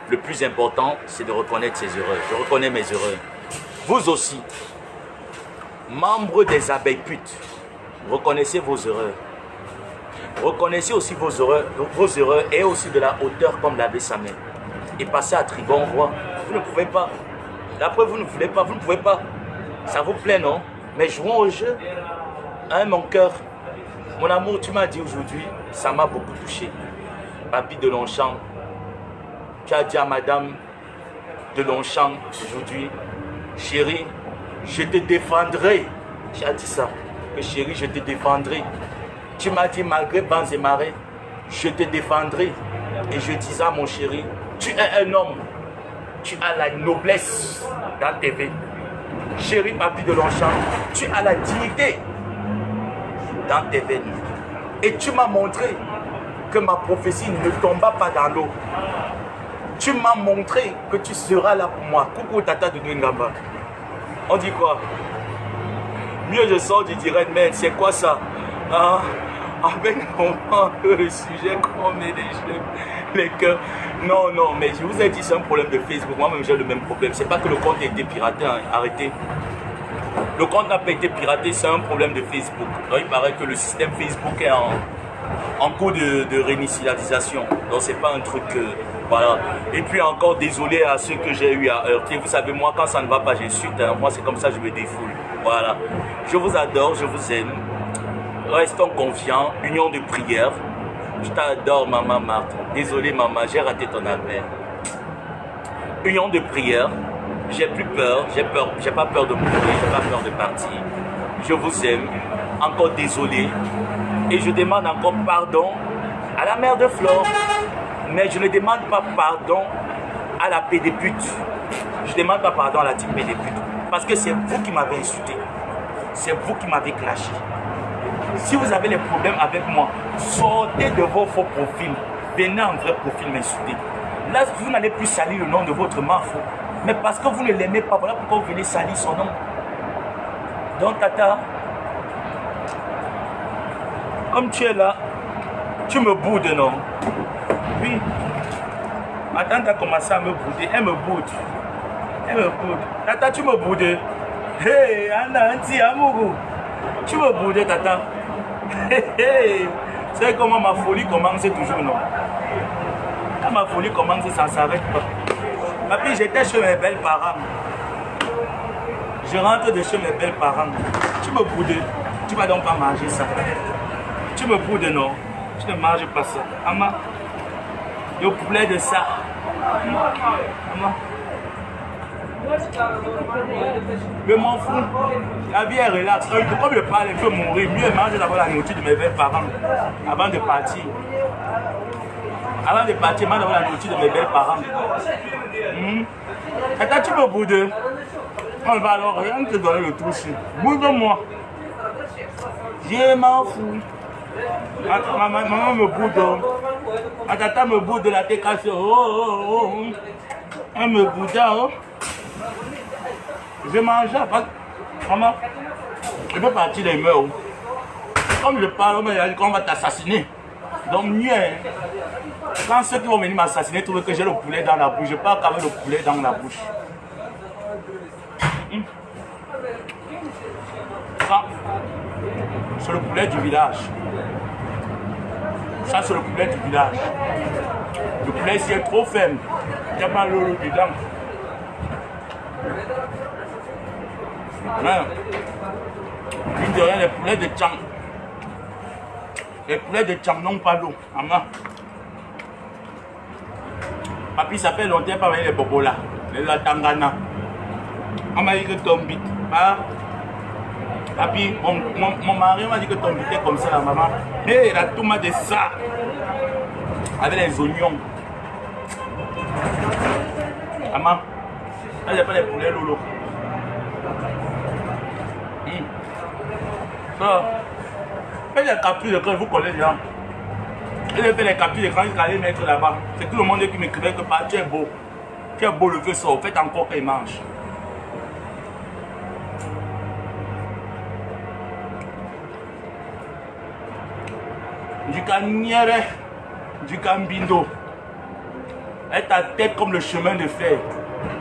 Le plus important, c'est de reconnaître ses erreurs. Je reconnais mes erreurs. Vous aussi, membres des abeilles putes, reconnaissez vos erreurs. Reconnaissez aussi vos erreurs et aussi de la hauteur comme l'avait sa mère. Et passez à tribon roi. Vous ne pouvez pas. D'après vous ne voulez pas, vous ne pouvez pas. Ça vous plaît, non? Mais jouons au jeu. Hein, mon cœur. Mon amour, tu m'as dit aujourd'hui, ça m'a beaucoup touché. Papi de Longchamp, tu as dit à madame de Longchamp aujourd'hui, chérie, je te défendrai. Tu as dit ça, que chérie, je te défendrai. Tu m'as dit, malgré vents et marées, je te défendrai. Et je disais à mon chéri, tu es un homme, tu as la noblesse dans tes veines. Chéri papi de Longchamp, tu as la dignité dans tes veines. Et tu m'as montré que ma prophétie ne tomba pas dans l'eau. Tu m'as montré que tu seras là pour moi. Coucou tata de Ngamba. On dit quoi? Mieux je sors du direct, mais c'est quoi ça? Ah, avec le sujet qu'on met les cœurs. Non, non, mais je vous ai dit, c'est un problème de Facebook. Moi-même, j'ai le même problème. C'est pas que le compte a été piraté, hein. Arrêtez. Le compte n'a pas été piraté, c'est un problème de Facebook. Donc, il paraît que le système Facebook est en cours de réinitialisation. Donc, c'est pas un truc... voilà. Et puis encore, désolé à ceux que j'ai eu à heurter. Vous savez, moi, quand ça ne va pas, j'insulte. Hein. Moi, c'est comme ça, je me défoule. Voilà. Je vous adore, je vous aime. Restons confiants. Union de prière. Je t'adore, maman Marthe. Désolé, maman, j'ai raté ton appel. Union de prière. J'ai plus peur. J'ai pas peur de mourir. J'ai pas peur de partir. Je vous aime. Encore désolé. Et je demande encore pardon à la mère de Flore. Mais je ne demande pas pardon à la paix des putes. Je ne demande pas pardon à la team paix des putes. Parce que c'est vous qui m'avez insulté. C'est vous qui m'avez clashé. Si vous avez des problèmes avec moi, sortez de vos faux profils. Venez en vrai profil m'insulter. Là, vous n'allez plus salir le nom de votre marfou. Mais parce que vous ne l'aimez pas, voilà pourquoi vous venez salir son nom. Donc, tata, comme tu es là, tu me boudes, non? Oui. Ma tante a commencé à me bouder. Elle me boude. Elle me boude. Tata, tu me boudes. Hey, Anna, Anti, Amourou. Tu me boudes, tata. Hey, hey. C'est comment ma folie commence toujours, non? Quand ma folie commence, ça ne s'arrête pas. Papi, j'étais chez mes belles parents. Je rentre de chez mes belles parents. Tu me boudes. Tu vas donc pas manger ça. Tu me boudes, non? Tu ne manges pas ça. Maman, le poulet de ça. Maman. Je m'en fous. La vie est relaxe. Comme je parle, il peut mourir. Mieux manger d'abord la nourriture de mes belles parents avant de partir. Avant de partir, manger d'abord la nourriture de mes belles parents. Attends, tu me boudes. On va alors rien te donner le toucher. Boude-moi. Je m'en fous. Maman me boude. Ma tata me boude de la técasse. Elle me boude. Je mange. Maman, je peux partir des meurs. Comme je parle, on va t'assassiner. Donc mieux, quand ceux qui vont venir m'assassiner trouvent que j'ai le poulet dans la bouche, je pars avec le poulet dans la bouche. Ça, c'est le poulet du village. Ça, c'est le poulet du village. Le poulet ici est trop ferme. Il n'y a pas l'eau dedans. Mine de rien, les poulets de Tchang. Les poulets de Tchang n'ont pas d'eau. Papi, ça fait longtemps pas les bobola, les latangana. On m'a dit que ton bit. Papi, mon mari m'a dit que ton bit est comme ça, la maman. Et la tomate de ça. Avec les oignons. Maman, là, j'ai pas les poulets lolo. Ça. Faites les captures d'écran, vous connaissez déjà. Il a fait les captures d'écran, il allait mettre là-bas. C'est tout le monde qui m'écrivait que tu es beau. Tu es beau, le feu sort. Faites encore qu'il mange. Du canière, du cambindo. Et ta tête comme le chemin de fer.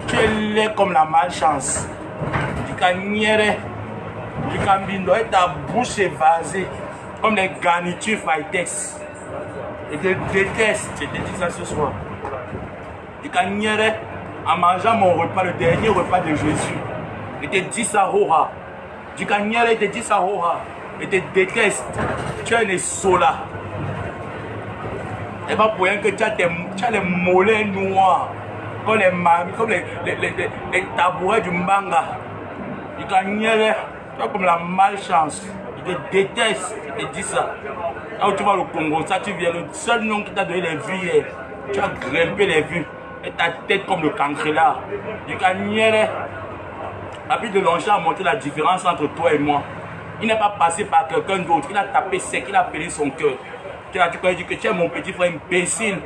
Tu es laid comme la malchance. Du canière, du cambindo. Et ta bouche est vasée comme les garnitures Fightex. Et je déteste, je te dis ça ce soir. Du canière, en mangeant mon repas, le dernier repas de Jésus. Je te dis ça, Hora. Du canière, je te dis ça, Hora. Je te déteste. Tu es une sola. Et pas pour rien que tu as les mollets noirs, comme les mamies, comme les tabourets du manga. Du canière, tu as comme la malchance. Je te déteste, je te dis ça. Là où tu vas au Congo, ça tu viens, le seul nom qui t'a donné les vues hier, tu as grimpé les vues. Et ta tête comme le cancréla. Du canière, la vie de Longchamp a montré la différence entre toi et moi. Il n'est pas passé par quelqu'un d'autre, il a tapé sec, il a pelé son cœur. Tu as dit que tu es mon petit frère imbécile.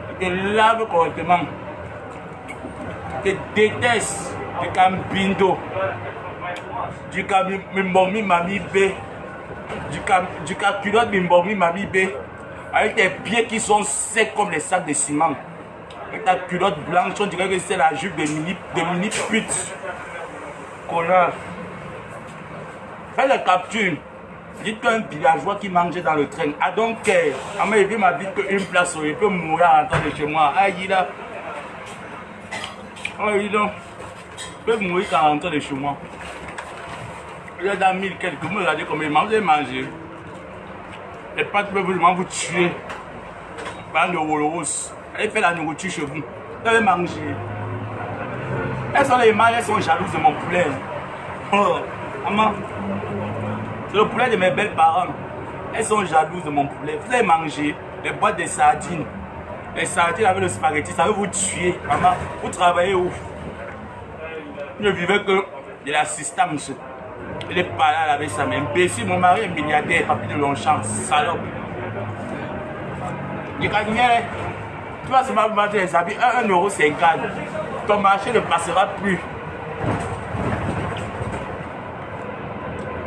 Je te lave correctement. Je te déteste. Du cambindo. Du camimbomi mami B. Du culotte mimbomi mami B. Avec tes pieds qui sont secs comme les sacs de ciment. Avec ta culotte blanche, on dirait que c'est la jupe de mini pute. Connard. Fais la capture. Dites qu'un villageois qui mangeait dans le train, ah donc, il m'a dit qu'une place où il peut mourir en rentrant de chez moi. Ah, il a. Oh, il a. Il peut mourir en rentrant de chez moi. Il est dans 1000 quelques. Vous me regardez comme il mange, manger. Les pâtes peuvent vraiment vous tuer. Parlant de Woloros. Elle fait la nourriture chez vous. Vous allez manger. Elles sont les mâles, elles sont jalouses de mon poulet. Oh, maman. C'est le poulet de mes belles parents. Elles sont jalouses de mon poulet. Vous allez manger les boîtes de sardines. Les sardines avec le spaghetti, ça va vous tuer. Maman, vous travaillez où? Je vivais que de l'assistance. Il est pas là avec sa main. Imbécile, mon mari est milliardaire, papi de Longchamp, salope. Du canière, tu vas seulement vendre les habits 1,50 €. Ton marché ne passera plus.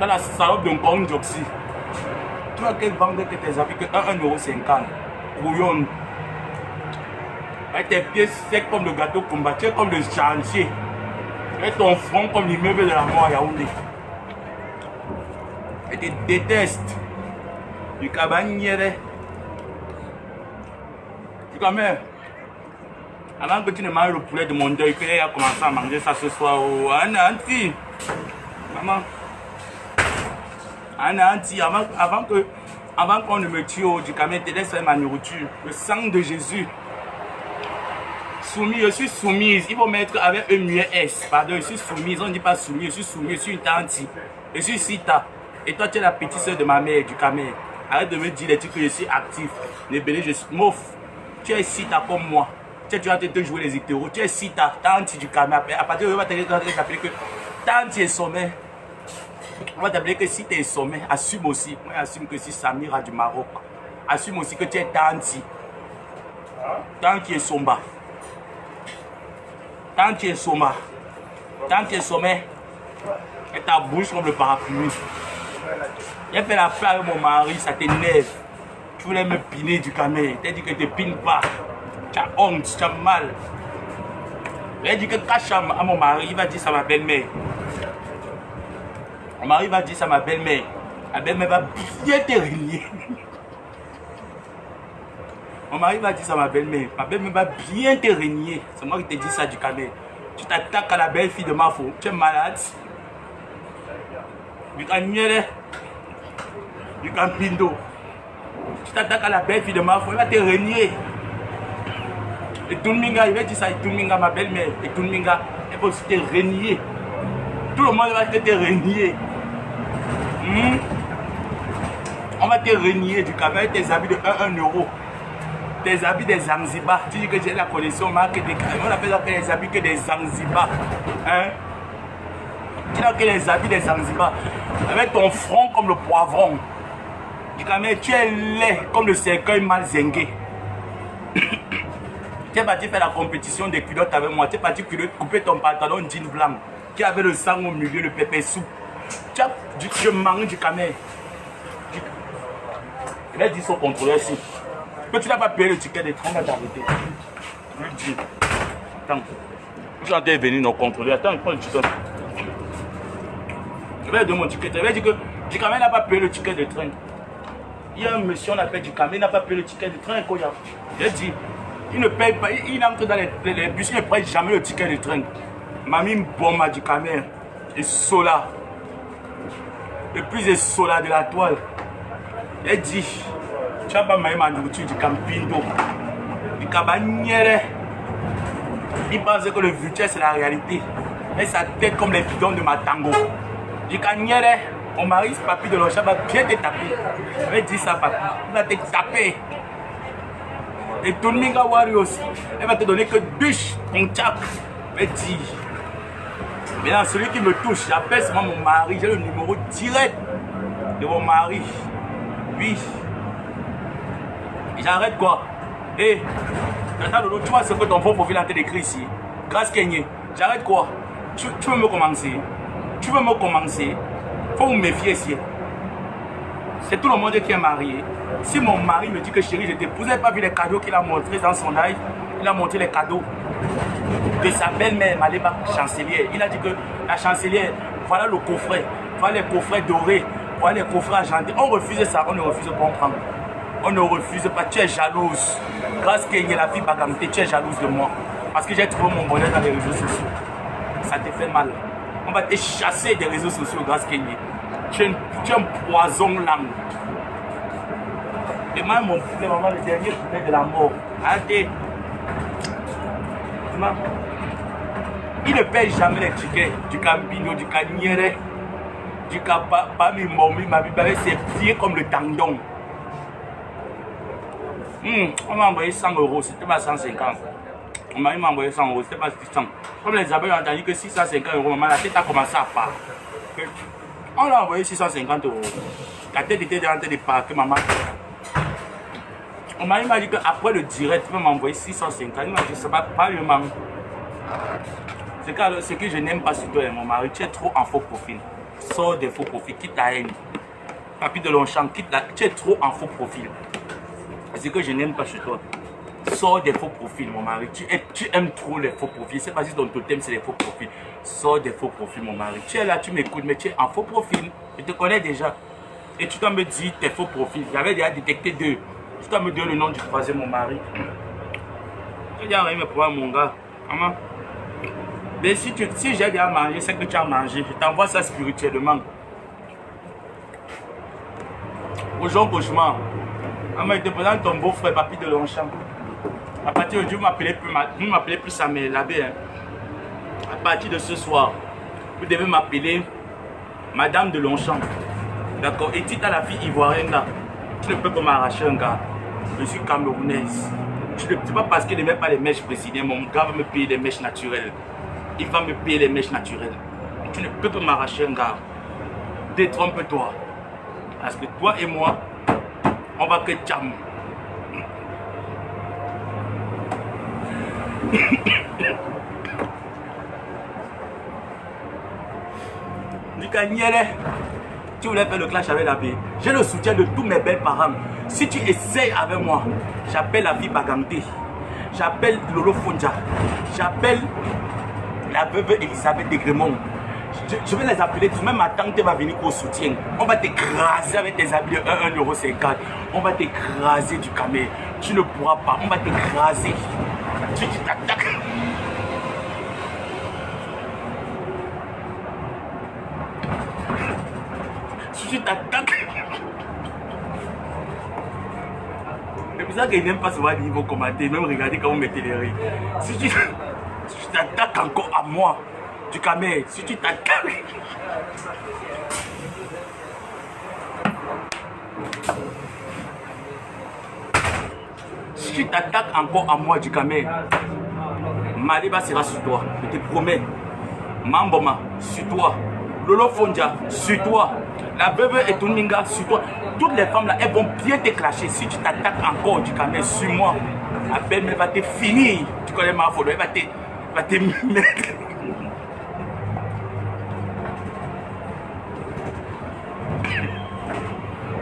Dans la salope d'un con d'oxy. Tu vas qu'elle vendre que tes habits que 1,50 €. Bouillon. Avec tes pieds secs comme le gâteau combattu, comme le chantier. Et ton front comme l'immeuble de la mort à Yaoundé. Et te déteste. Du cabanière. Du camère. Avant que tu ne manges le poulet de mon deuil, que tu as commencé à manger ça ce soir. Oh, Ananti. Maman. Ananti, avant qu'on ne me tue, du camère, te laisse faire ma nourriture. Le sang de Jésus. Soumis, je suis soumise. Il faut mettre avec un muet S. Pardon, je suis soumise. On ne dit pas soumis, je suis soumise, je suis une tanti. Je suis Sita. Et toi, tu es la petite soeur de ma mère, du camère. Arrête de me dire les trucs que je suis actif. Les bélés, je suis mof. Tu es Sita comme moi. Tu vas te jouer les hétéros. Tu es Sita, tanti du camère. À partir de là, on va t'appeler que tanti est sommet. On va t'appeler que si tu es sommet, assume aussi. Moi, assume que si Samira du Maroc. Assume aussi que tu es tanti. Tanti est somba. Tant tu es sommet, tant tu es sommet, et ta bouche comme le parapluie. J'ai fait la paix avec mon mari, ça t'énerve. Tu voulais me piner du camé. Tu as dit que tu ne pines pas. Tu as honte, tu as mal. Il a dit que cache à mon mari, il va dire ça à ma belle-mère. Mon mari va dire ça à ma belle-mère. Ma belle-mère va bien te régner. Mon mari va dire ça à ma belle-mère. Ma belle-mère va bien te régner. C'est moi qui te dis ça du camé. Tu t'attaques à la belle-fille de ma faux. Tu es malade. Du cagnere. Du campindo. Tu t'attaques à la belle-fille de ma faux. Elle va te régner. Et Tunminga, il va dire ça à Tunminga, ma belle-mère. Et Tunminga, elle va aussi te régner. Tout le monde va te régner. On va te régner du camé avec tes habits de 1 euro. Tes habits des Zanzibar. Tu dis que j'ai la collection marque des camés. On appelle ça que les habits que des Zanzibar. Hein? Tu n'as que les habits des Zanzibar. Avec ton front comme le poivron. Du camé, tu es laid comme le cercueil mal zingué. Tu es parti faire la compétition des culottes avec moi. Tu es parti couper ton pantalon jean blanc qui avait le sang au milieu, le pépé sous. Je mange du camé. Il a dit son contrôleur ici. Que tu n'as pas payé le ticket de train, on va t'arrêter. Je lui dis. Attends. Je suis en train de venir nous contrôler. Attends, prends le ticket. Je vais donner mon ticket. Je vais dire que du camé n'a pas payé le ticket de train. Il y a un monsieur, on appelle du camé, n'a pas payé le ticket de train. Je lui dis. Il ne paye pas, il entre dans les bus, il ne prête jamais le ticket de train. Mamie Bomba du camé, et Sola, le plus de Sola de la toile. Elle dit, tu n'as pas ma nourriture du campindo, du cabaniere. Il pense que le virtuel c'est la réalité. Et sa tête comme les bidons de ma tango. Du cabaniere, mon mari, ce papy de l'Ocha va bien te taper. Elle dit ça, papy, il va te taper. Et Tunminga Warriors, elle va te donner que bûche, ton tchap. Elle dit, maintenant celui qui me touche, j'appelle seulement mon mari, j'ai le numéro direct de mon mari. Oui. Et j'arrête quoi? Et, tu vois ce que ton faux profil a écrit ici. Grâce Kenyé, j'arrête quoi? Tu veux me commencer? Tu veux me commencer? Faut me méfier ici. C'est tout le monde qui est marié. Si mon mari me dit que chérie, je t'épouse, vous n'avez pas vu les cadeaux qu'il a montrés dans son live? Il a montré les cadeaux de sa belle-mère, Maléba, chancelière. Il a dit que la chancelière, voilà le coffret, voilà les coffrets dorés, voilà les coffrets argentés. On refuse ça, on ne refuse pas en prendre. On ne refuse pas, tu es jalouse. Grâce qu'il y a la fille Bagamté, tu es jalouse de moi. Parce que j'ai trouvé mon bonheur dans les réseaux sociaux. Ça te fait mal. On va te chasser des réseaux sociaux grâce qu'il y a. Tu es un poison langue. Et moi, mon poulet, maman, le dernier poulet de la mort. Arrêtez. Il ne paye jamais les tickets du Campino, du Cagnere, du Kapami, Momi, ma vie, c'est plié comme le tendon. On m'a envoyé 100 euros, c'était pas 150. On m'a envoyé 100 euros, c'était pas 600. Comme les abeilles ont entendu que 650 euros, maman, la tête a commencé à part. On l'a envoyé 650 euros. La tête était en train de partir, maman. On m'a dit qu'après le direct, il va m'envoyer 650. Il m'a dit, ça va pas le manque. Ce que je n'aime pas sur toi, mon mari, tu es trop en faux profil. Sors des faux profils, quitte ta haine. Papy de Longchamp, tu es trop en faux profil. Ce que je n'aime pas chez toi. Sors des faux profils, mon mari. Tu aimes trop les faux profils. C'est pas si ton totem, c'est les faux profils. Sors des faux profils, mon mari. Tu es là, tu m'écoutes, mais tu es en faux profil. Je te connais déjà. Et tu dois me dire tes faux profils. J'avais déjà détecté 2. Tu dois me donner le nom du troisième, mon mari. J'ai déjà envoyé mes problèmes, mon gars. Maman. Mais si j'ai déjà mangé, c'est que tu as mangé. Je t'envoie ça spirituellement. Au genre cauchemar. Maman, il te présente ton beau-frère, papy de Longchamp. À partir de Dieu, vous ne m'appelez plus Samuel Labé. Hein. À partir de ce soir, vous devez m'appeler Madame de Longchamp. D'accord? Et dites à la fille ivoirienne là, tu ne peux pas m'arracher un gars. Je suis camerounaise. C'est pas parce qu'il ne met pas les mèches précises. Mon gars va me payer les mèches naturelles. Il va me payer les mèches naturelles. Tu ne peux pas m'arracher un gars. Détrompe-toi. Parce que toi et moi, on va que jam. Du Cagnere, Tu voulais faire le clash avec la paix. J'ai le soutien de tous mes belles parents. Si tu essayes avec moi, j'appelle la fille Baganté. J'appelle Lolo Fonja. J'appelle la veuve Elisabeth de Grémont. Je vais les appeler. Même ma tante va venir au soutien. On va t'écraser avec tes habits de 1,50 €. On va t'écraser du camé. Tu ne pourras pas. On va t'écraser. Tu t'attaques. Si tu t'attaques. C'est pour ça qu'ils n'aiment pas souvent lire vos commentaires, même regarder quand vous mettez les rires. Si tu t'attaques encore à moi, du camé, si tu t'attaques. Si tu t'attaques encore à moi, du camé, Maliba sera sur toi, je te promets. Mamboma, sur toi. Lolo Fonja, sur toi. La veuve et Toninga, sur toi. Toutes les femmes là, elles vont bien te clasher. Si tu t'attaques encore du camé sur moi, la belle va te finir. Tu connais ma photo, elle va te mettre.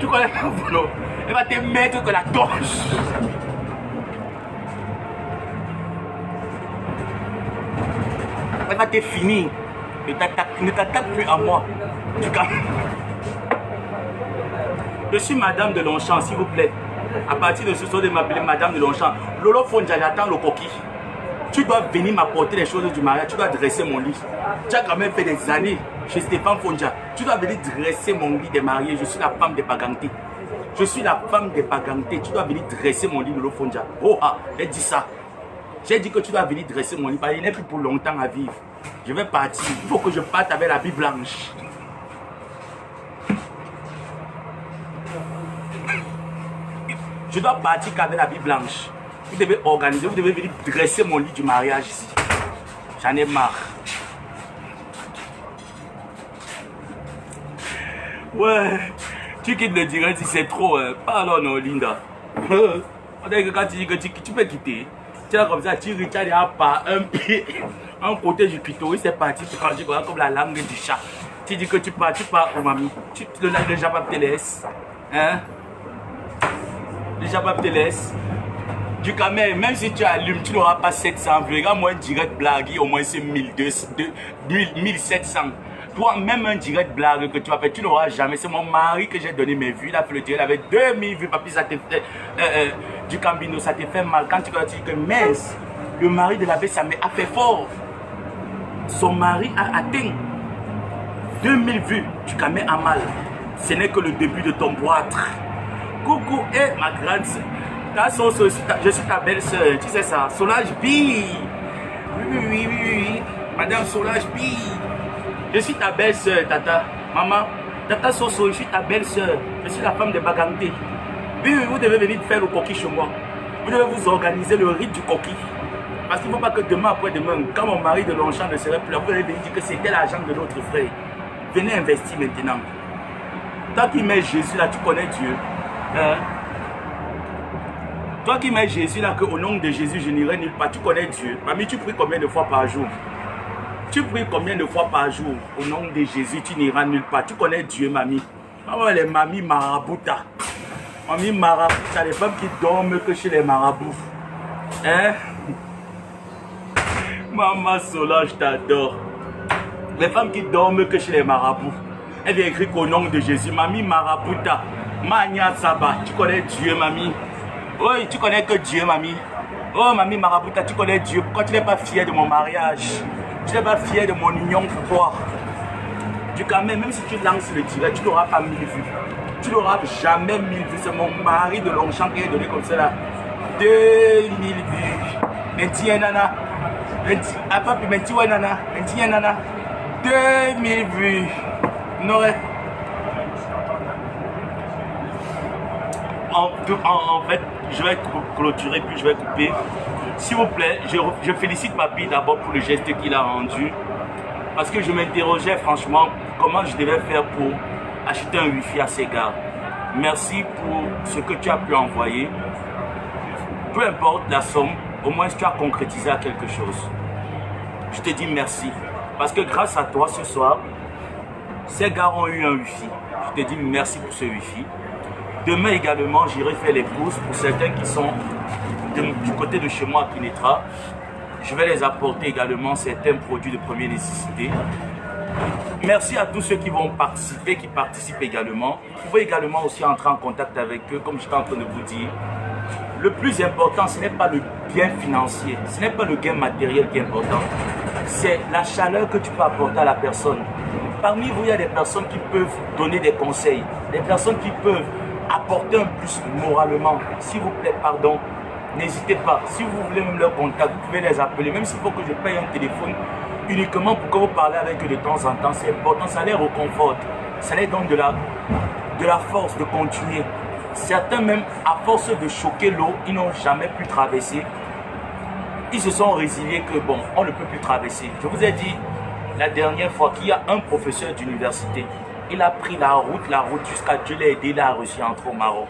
Tu connais ma photo, elle va te mettre que la torche. Elle va te finir. Ne t'attaque plus à moi. Du camé. Je suis Madame de Longchamp, s'il vous plaît. À partir de ce soir, de m'appeler Madame de Longchamp. Lolo Fonja, j'attends le coquille. Tu dois venir m'apporter les choses du mariage. Tu dois dresser mon lit. Tu as quand même fait des années chez Stéphane Fonja. Tu dois venir dresser mon lit des mariés. Je suis la femme des Baganté. Je suis la femme des Baganté. Tu dois venir dresser mon lit, Lolo Fonja. Oh ah, j'ai dit ça. J'ai dit que tu dois venir dresser mon lit. Il n'est plus pour longtemps à vivre. Je vais partir. Il faut que je parte avec la vie blanche. Je dois partir avec la vie blanche. Vous devez organiser, vous devez venir dresser mon lit du mariage ici. J'en ai marre. Ouais, tu quittes le direct si c'est trop. Pardon, non, Linda. On dirait que quand tu dis que tu peux quitter, tu es comme ça, tu regardes par un pied, un côté du clitoris, c'est parti. Tu quand tu vois comme la langue du chat. Tu dis que tu pars au mamie. Le jabab te laisse. Hein? Le jabab te laisse. Du camé, même si tu allumes, tu n'auras pas 700 vues. Regarde-moi un direct blague, au moins c'est 1700. Toi, même un direct blague que tu vas faire, tu n'auras jamais. C'est mon mari que j'ai donné mes vues. Il a fait le direct avec 2000 vues. Papi, ça te fait du cambino, ça te fait mal. Quand tu dis que mince, le mari de la baie, ça a fait fort. Son mari a atteint 2000 vues. Du camé a mal. Ce n'est que le début de ton boître. Coucou, et ma grande soeur. Je suis ta belle-soeur, tu sais ça. Solange B. Oui. Madame Solange B. Je suis ta belle-soeur, Tata. Maman, Tata Soso, je suis ta belle-soeur. Je suis la femme de Baganté. Oui, vous devez venir faire le coquille chez moi. Vous devez vous organiser le rite du coquille. Parce qu'il ne faut pas que demain, après-demain, quand mon mari de Longchamp ne serait plus là, vous allez venir dire que c'était l'argent de notre frère. Venez investir maintenant. Toi qui mets Jésus là, tu connais Dieu. Hein? Toi qui mets Jésus là, qu'au nom de Jésus, je n'irai nulle part, tu connais Dieu. Mamie, tu pries combien de fois par jour? Tu pries combien de fois par jour? Au nom de Jésus, tu n'iras nulle part. Tu connais Dieu, mamie. Maman, les mamies marabouta. Mamie marabouta, les femmes qui dorment que chez les marabouts. Hein? Maman Solange, je t'adore. Les femmes qui dorment que chez les marabouts. Elle vient écrire qu'au nom de Jésus, mamie marabouta. Mania Saba, tu connais Dieu, mamie. Oui, tu connais que Dieu, mamie. Oh, mamie marabouta, tu connais Dieu. Pourquoi tu n'es pas fière de mon mariage? Tu n'es pas fière de mon union, pourquoi? Du quand même si tu lances le direct, tu n'auras pas 1000 vues. Tu n'auras jamais 1000 vues. C'est mon mari de Longchamp qui est donné comme ça là. 2000 vues. Menti nana. Ah papi, menti ouais nana. Menti nana. 2000 vues. Non. En fait, je vais clôturer puis je vais couper. S'il vous plaît, je félicite Papi d'abord pour le geste qu'il a rendu. Parce que je m'interrogeais franchement comment je devais faire pour acheter un wifi à ces gars. Merci pour ce que tu as pu envoyer. Peu importe la somme, au moins tu as concrétisé à quelque chose. Je te dis merci. Parce que grâce à toi ce soir, ces gars ont eu un wifi. Je te dis merci pour ce Wi-Fi. Demain également, j'irai faire les courses pour certains qui sont du côté de chez moi à Kinetra. Je vais les apporter également certains produits de première nécessité. Merci à tous ceux qui vont participer, qui participent également. Vous pouvez également aussi entrer en contact avec eux, comme j'étais en train de vous dire. Le plus important, ce n'est pas le gain financier, ce n'est pas le gain matériel qui est important. C'est la chaleur que tu peux apporter à la personne. Parmi vous, il y a des personnes qui peuvent donner des conseils, des personnes qui peuvent apporter un plus moralement. S'il vous plaît, pardon, n'hésitez pas. Si vous voulez même leur contact, vous pouvez les appeler. Même s'il faut que je paye un téléphone uniquement pour que vous parlez avec eux de temps en temps, c'est important, ça les reconforte. Ça les donne de la force de continuer. Certains même, à force de choquer l'eau, ils n'ont jamais pu traverser. Ils se sont résiliés que bon, on ne peut plus traverser. Je vous ai dit la dernière fois qu'il y a un professeur d'université. Il a pris la route jusqu'à Dieu l'a aidé, il a réussi à entrer au Maroc.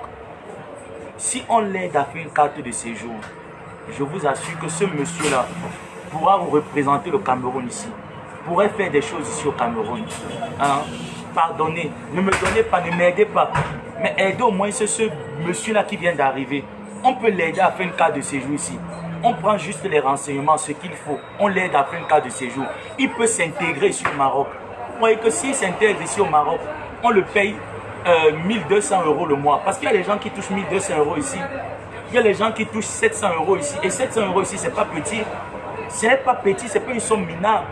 Si on l'aide à faire une carte de séjour, je vous assure que ce monsieur-là pourra vous représenter le Cameroun ici, pourrait faire des choses ici au Cameroun. Hein? Pardonnez, ne me donnez pas, ne m'aidez pas, mais aidez au moins ce monsieur-là qui vient d'arriver. On peut l'aider à faire une carte de séjour ici. On prend juste les renseignements, ce qu'il faut. On l'aide à faire une carte de séjour. Il peut s'intégrer ici au Maroc. Vous voyez que s'il s'intègre ici au Maroc, on le paye 1200 € le mois. Parce qu'il y a des gens qui touchent 1200 € ici. Il y a des gens qui touchent 700 € ici. Et 700 € ici, ce n'est pas petit. Ce n'est pas petit, ce n'est pas une somme minable.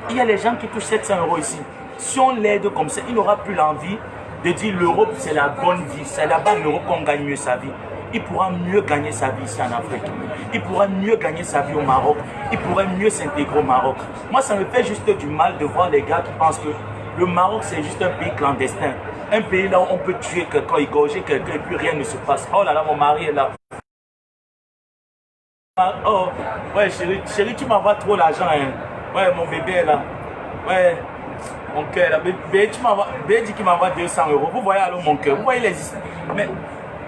Il y a des gens qui touchent 700 € ici. Si on l'aide comme ça, il n'aura plus l'envie de dire l'Europe, c'est la bonne vie. C'est là-bas en Europe qu'on gagne mieux sa vie. Il pourra mieux gagner sa vie ici en Afrique. Il pourra mieux gagner sa vie au Maroc. Il pourrait mieux s'intégrer au Maroc. Moi, ça me fait juste du mal de voir les gars qui pensent que le Maroc, c'est juste un pays clandestin. Un pays là où on peut tuer quelqu'un, égorger quelqu'un et puis rien ne se passe. Oh là là, mon mari est là. Oh, ouais, chérie, tu m'envoies trop l'argent. Hein. Ouais, mon bébé est là. Ouais, mon cœur là. Bébé, bébé dit qu'il m'envoie 200 €. Vous voyez alors mon cœur. Vous voyez les... Mais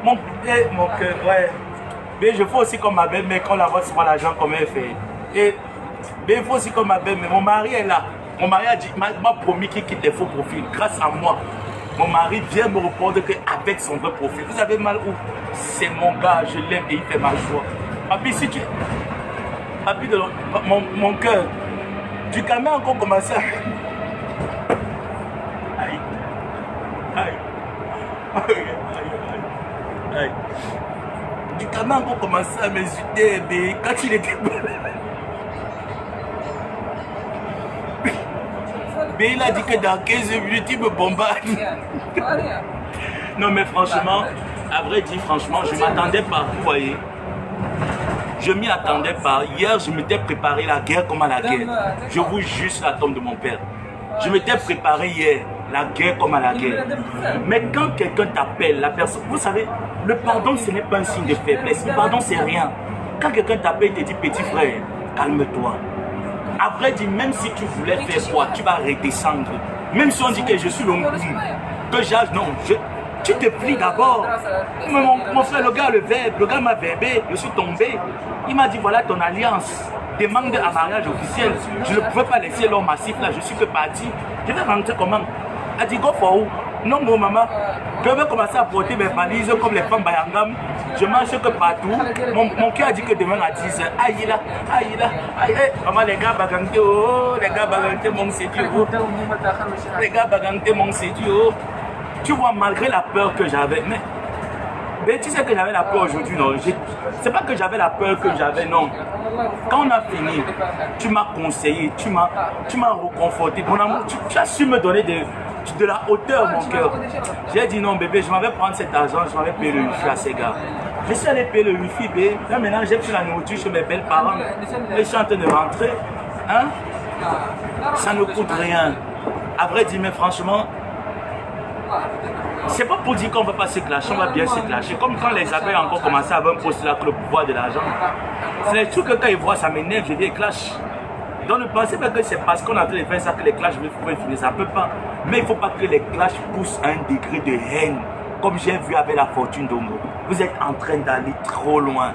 mon cœur, ouais. Mais je fais aussi comme ma belle-mère quand la voit souvent l'argent comme elle fait. Et mais il faut aussi comme ma belle-mère. Mon mari est là. Mon mari a dit, m'a promis qu'il quitte les faux profils. Grâce à moi, mon mari vient me répondre qu'avec son vrai profil. Vous avez mal où? C'est mon gars, je l'aime et il fait ma joie. Papi, si tu... Papi, de mon cœur, tu quand même encore commencé à... Aïe. Aïe. Aïe. Aïe. Du Cameroun ont commencé à m'insulter, mais quand il était... Mais il a dit que dans 15 minutes, il me bombarde. Non mais franchement, à vrai dire, franchement, je ne m'attendais pas, vous voyez. Je m'y attendais pas. Hier, je m'étais préparé la guerre comme à la guerre. Je vous jure sur la tombe de mon père. Je m'étais préparé hier, la guerre comme à la guerre. Mais quand quelqu'un t'appelle, la personne, vous savez, le pardon, ce n'est pas un signe de faiblesse. Le pardon, c'est rien. Quand quelqu'un t'appelle et te dit, petit frère, calme-toi. À vrai dire, même si tu voulais faire quoi, tu vas redescendre. Même si on dit que je suis le que j'âge, non, tu te plies d'abord. Mon frère, le gars m'a verbé, je suis tombé. Il m'a dit, voilà ton alliance. Demande à mariage officiel. Je ne pouvais pas laisser l'homme massif là, je suis que parti. Je vais rentrer comment? Elle dit, go for où? Non, mon maman, je vais commencer à porter mes valises comme les femmes bayangam. Je mange que partout. Mon cœur a dit que demain à 10h, aïe là, aïe là, aïe. Maman, les gars bagante, oh, les gars bagante, mon séduit, oh. Les gars bagante, mon séduit, oh. Tu vois, malgré la peur que j'avais, mais tu sais que j'avais la peur aujourd'hui, non? C'est pas que j'avais la peur que j'avais, non. Quand on a fini, tu m'as conseillé, tu m'as reconforté. Mon amour, tu as su me donner de la hauteur, mon cœur. J'ai dit non, bébé, je m'avais prendre cet argent, je m'avais payer le wifi à ces gars. Je suis allé payer le wifi, bébé. Là maintenant, j'ai pris la nourriture chez mes belles parents. Et je suis en train de rentrer. Hein? Ça ne coûte rien. À vrai dire, mais franchement, c'est pas pour dire qu'on va pas se clasher, on va bien se clasher. Comme quand les abeilles ont encore commencé à avoir un poste là que le pouvoir de l'argent. C'est sûr que quand ils voient ça m'énerve, je dis clash. Donc ne pensez pas que c'est parce qu'on a en train de faire ça que les clashs vont finir. Ça peut pas. Mais il ne faut pas que les clashs poussent à un degré de haine. Comme j'ai vu avec la fortune d'Ongo. Vous êtes en train d'aller trop loin.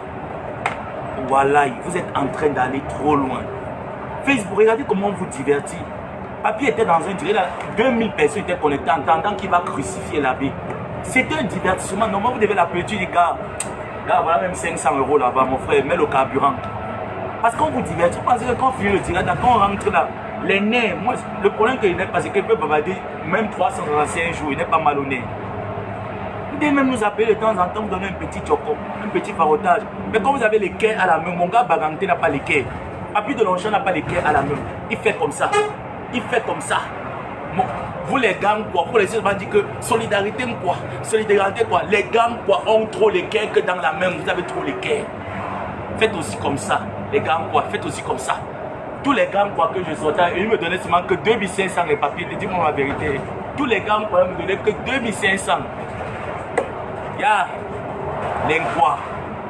Voilà, vous êtes en train d'aller trop loin. Facebook, regardez comment on vous divertit. Papi était dans un direct, 2000 personnes étaient connectées, entendant qu'il va crucifier l'abbé. C'était un divertissement. Normalement, vous devez l'appeler, tu dis, gars, voilà même 500 € là-bas, mon frère, mets le carburant. Parce qu'on vous divertit, vous pensez que quand on finit le direct, quand on rentre là, les nez, moi, le problème qu'il n'est pas, c'est qu'il peut bavarder même 365 jours, il n'est pas mal au nez. Vous devez même nous appeler de temps en temps, vous donner un petit choco, un petit farotage. Mais quand vous avez les quais à la main, mon gars Baganté n'a pas les quais. Papi de Longchamp n'a pas les quais à la main. Il fait comme ça. Il fait comme ça. Bon, vous les gars, quoi, pour les gens dit que solidarité quoi, solidarité quoi, les gars quoi ont trop les quais que dans la main, vous avez trop les quais. Faites aussi comme ça, les gars quoi, faites aussi comme ça. Tous les gars quoi que je sortais, ils me donnaient seulement que 2500 les papiers, dis-moi la vérité. Tous les gars quoi me donnaient que 2500. Ya, les quoi,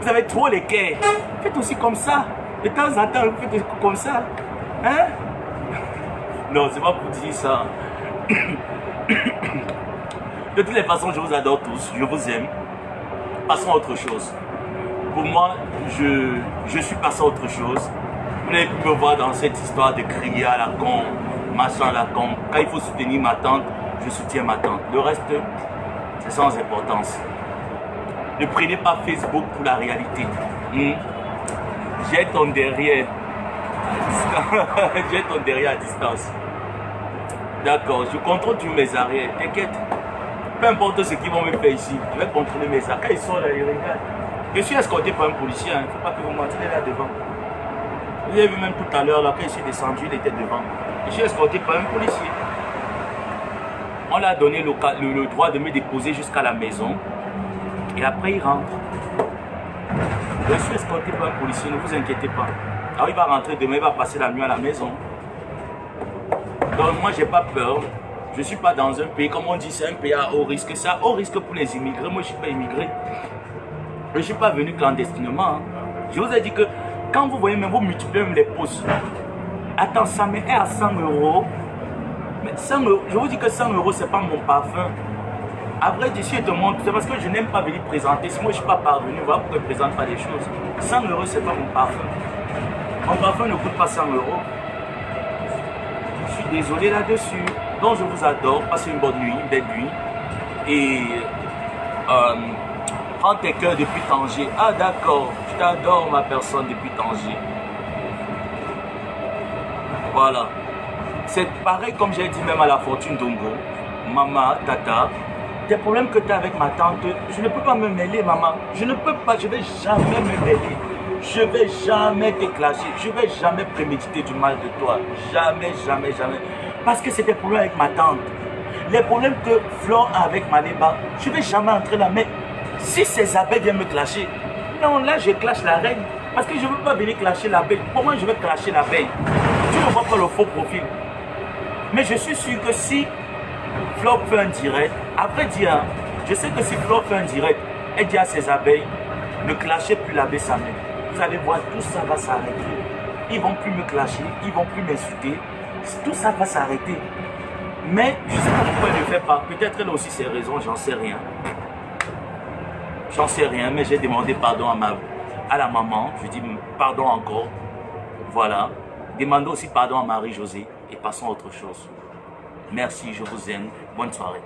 vous avez trop les quais. Faites aussi comme ça. De temps en temps, vous faites comme ça. Hein? Non, c'est pas pour dire ça. De toutes les façons, je vous adore tous, je vous aime. Passons à autre chose. Pour moi, je suis passé à autre chose. Vous n'avez pu me voir dans cette histoire de crier à la con, machin à la con. Quand il faut soutenir ma tante, je soutiens ma tante. Le reste, c'est sans importance. Ne prenez pas Facebook pour la réalité. J'ai ton derrière. J'ai ton derrière à distance. D'accord, je contrôle tous mes arrières, t'inquiète. Peu importe ce qu'ils vont me faire ici, je vais contrôler mes arrières. Quand ils sont là, ils regardent. Je suis escorté par un policier, il ne faut pas que vous mentiez, il est là devant. Vous avez vu même tout à l'heure, là, quand je suis descendu, il était devant. Je suis escorté par un policier. On lui a donné le droit de me déposer jusqu'à la maison. Et après, il rentre. Je suis escorté par un policier, ne vous inquiétez pas. Alors, il va rentrer demain, il va passer la nuit à la maison. Donc moi j'ai pas peur, je ne suis pas dans un pays, comme on dit, c'est un pays à haut risque. C'est à haut risque pour les immigrés, moi je ne suis pas immigré. Je ne suis pas venu clandestinement. Hein. Je vous ai dit que quand vous voyez même vous multipliez même les postes. Attends, ça me est à 100 €. Mais 100 €, je vous dis que 100 € c'est pas mon parfum. Après d'ici je te montre, c'est parce que je n'aime pas venir présenter. Si moi je ne suis pas parvenu, voilà pourquoi je ne présente pas des choses. 100 € c'est pas mon parfum. Mon parfum ne coûte pas 100 €. Je suis désolé là-dessus. Donc je vous adore. Passez une bonne nuit, une belle nuit. Et prends tes cœurs depuis Tanger. Ah d'accord, je t'adore ma personne depuis Tanger. Voilà. C'est pareil comme j'ai dit même à la Fortune Dongo. Maman, tata, des problèmes que tu as avec ma tante, je ne peux pas me mêler maman. Je ne peux pas, je ne vais jamais me mêler. Je ne vais jamais te clasher, je ne vais jamais préméditer du mal de toi. Jamais, jamais, jamais. Parce que c'est des problèmes avec ma tante. Les problèmes que Flore a avec Maléba, je ne vais jamais entrer là. Mais si ces abeilles viennent me clasher, non, là je clash la reine. Parce que je ne veux pas venir clasher l'abeille. Pour moi, je vais clasher l'abeille. Tu ne vois pas le faux profil. Mais je suis sûr que si Flore fait un direct, après dire, je sais que si Flore fait un direct, elle dit à ses abeilles, ne clashez plus l'abeille sa mère. Vous allez voir, tout ça va s'arrêter. Ils ne vont plus me clasher, ils ne vont plus m'insulter. Tout ça va s'arrêter. Mais je ne sais pas pourquoi elle ne le fait pas. Peut-être elle a aussi ses raisons, j'en sais rien. J'en sais rien, mais j'ai demandé pardon à la maman. Je dis pardon encore. Voilà. Demandez aussi pardon à Marie-Josée et passons à autre chose. Merci, je vous aime. Bonne soirée.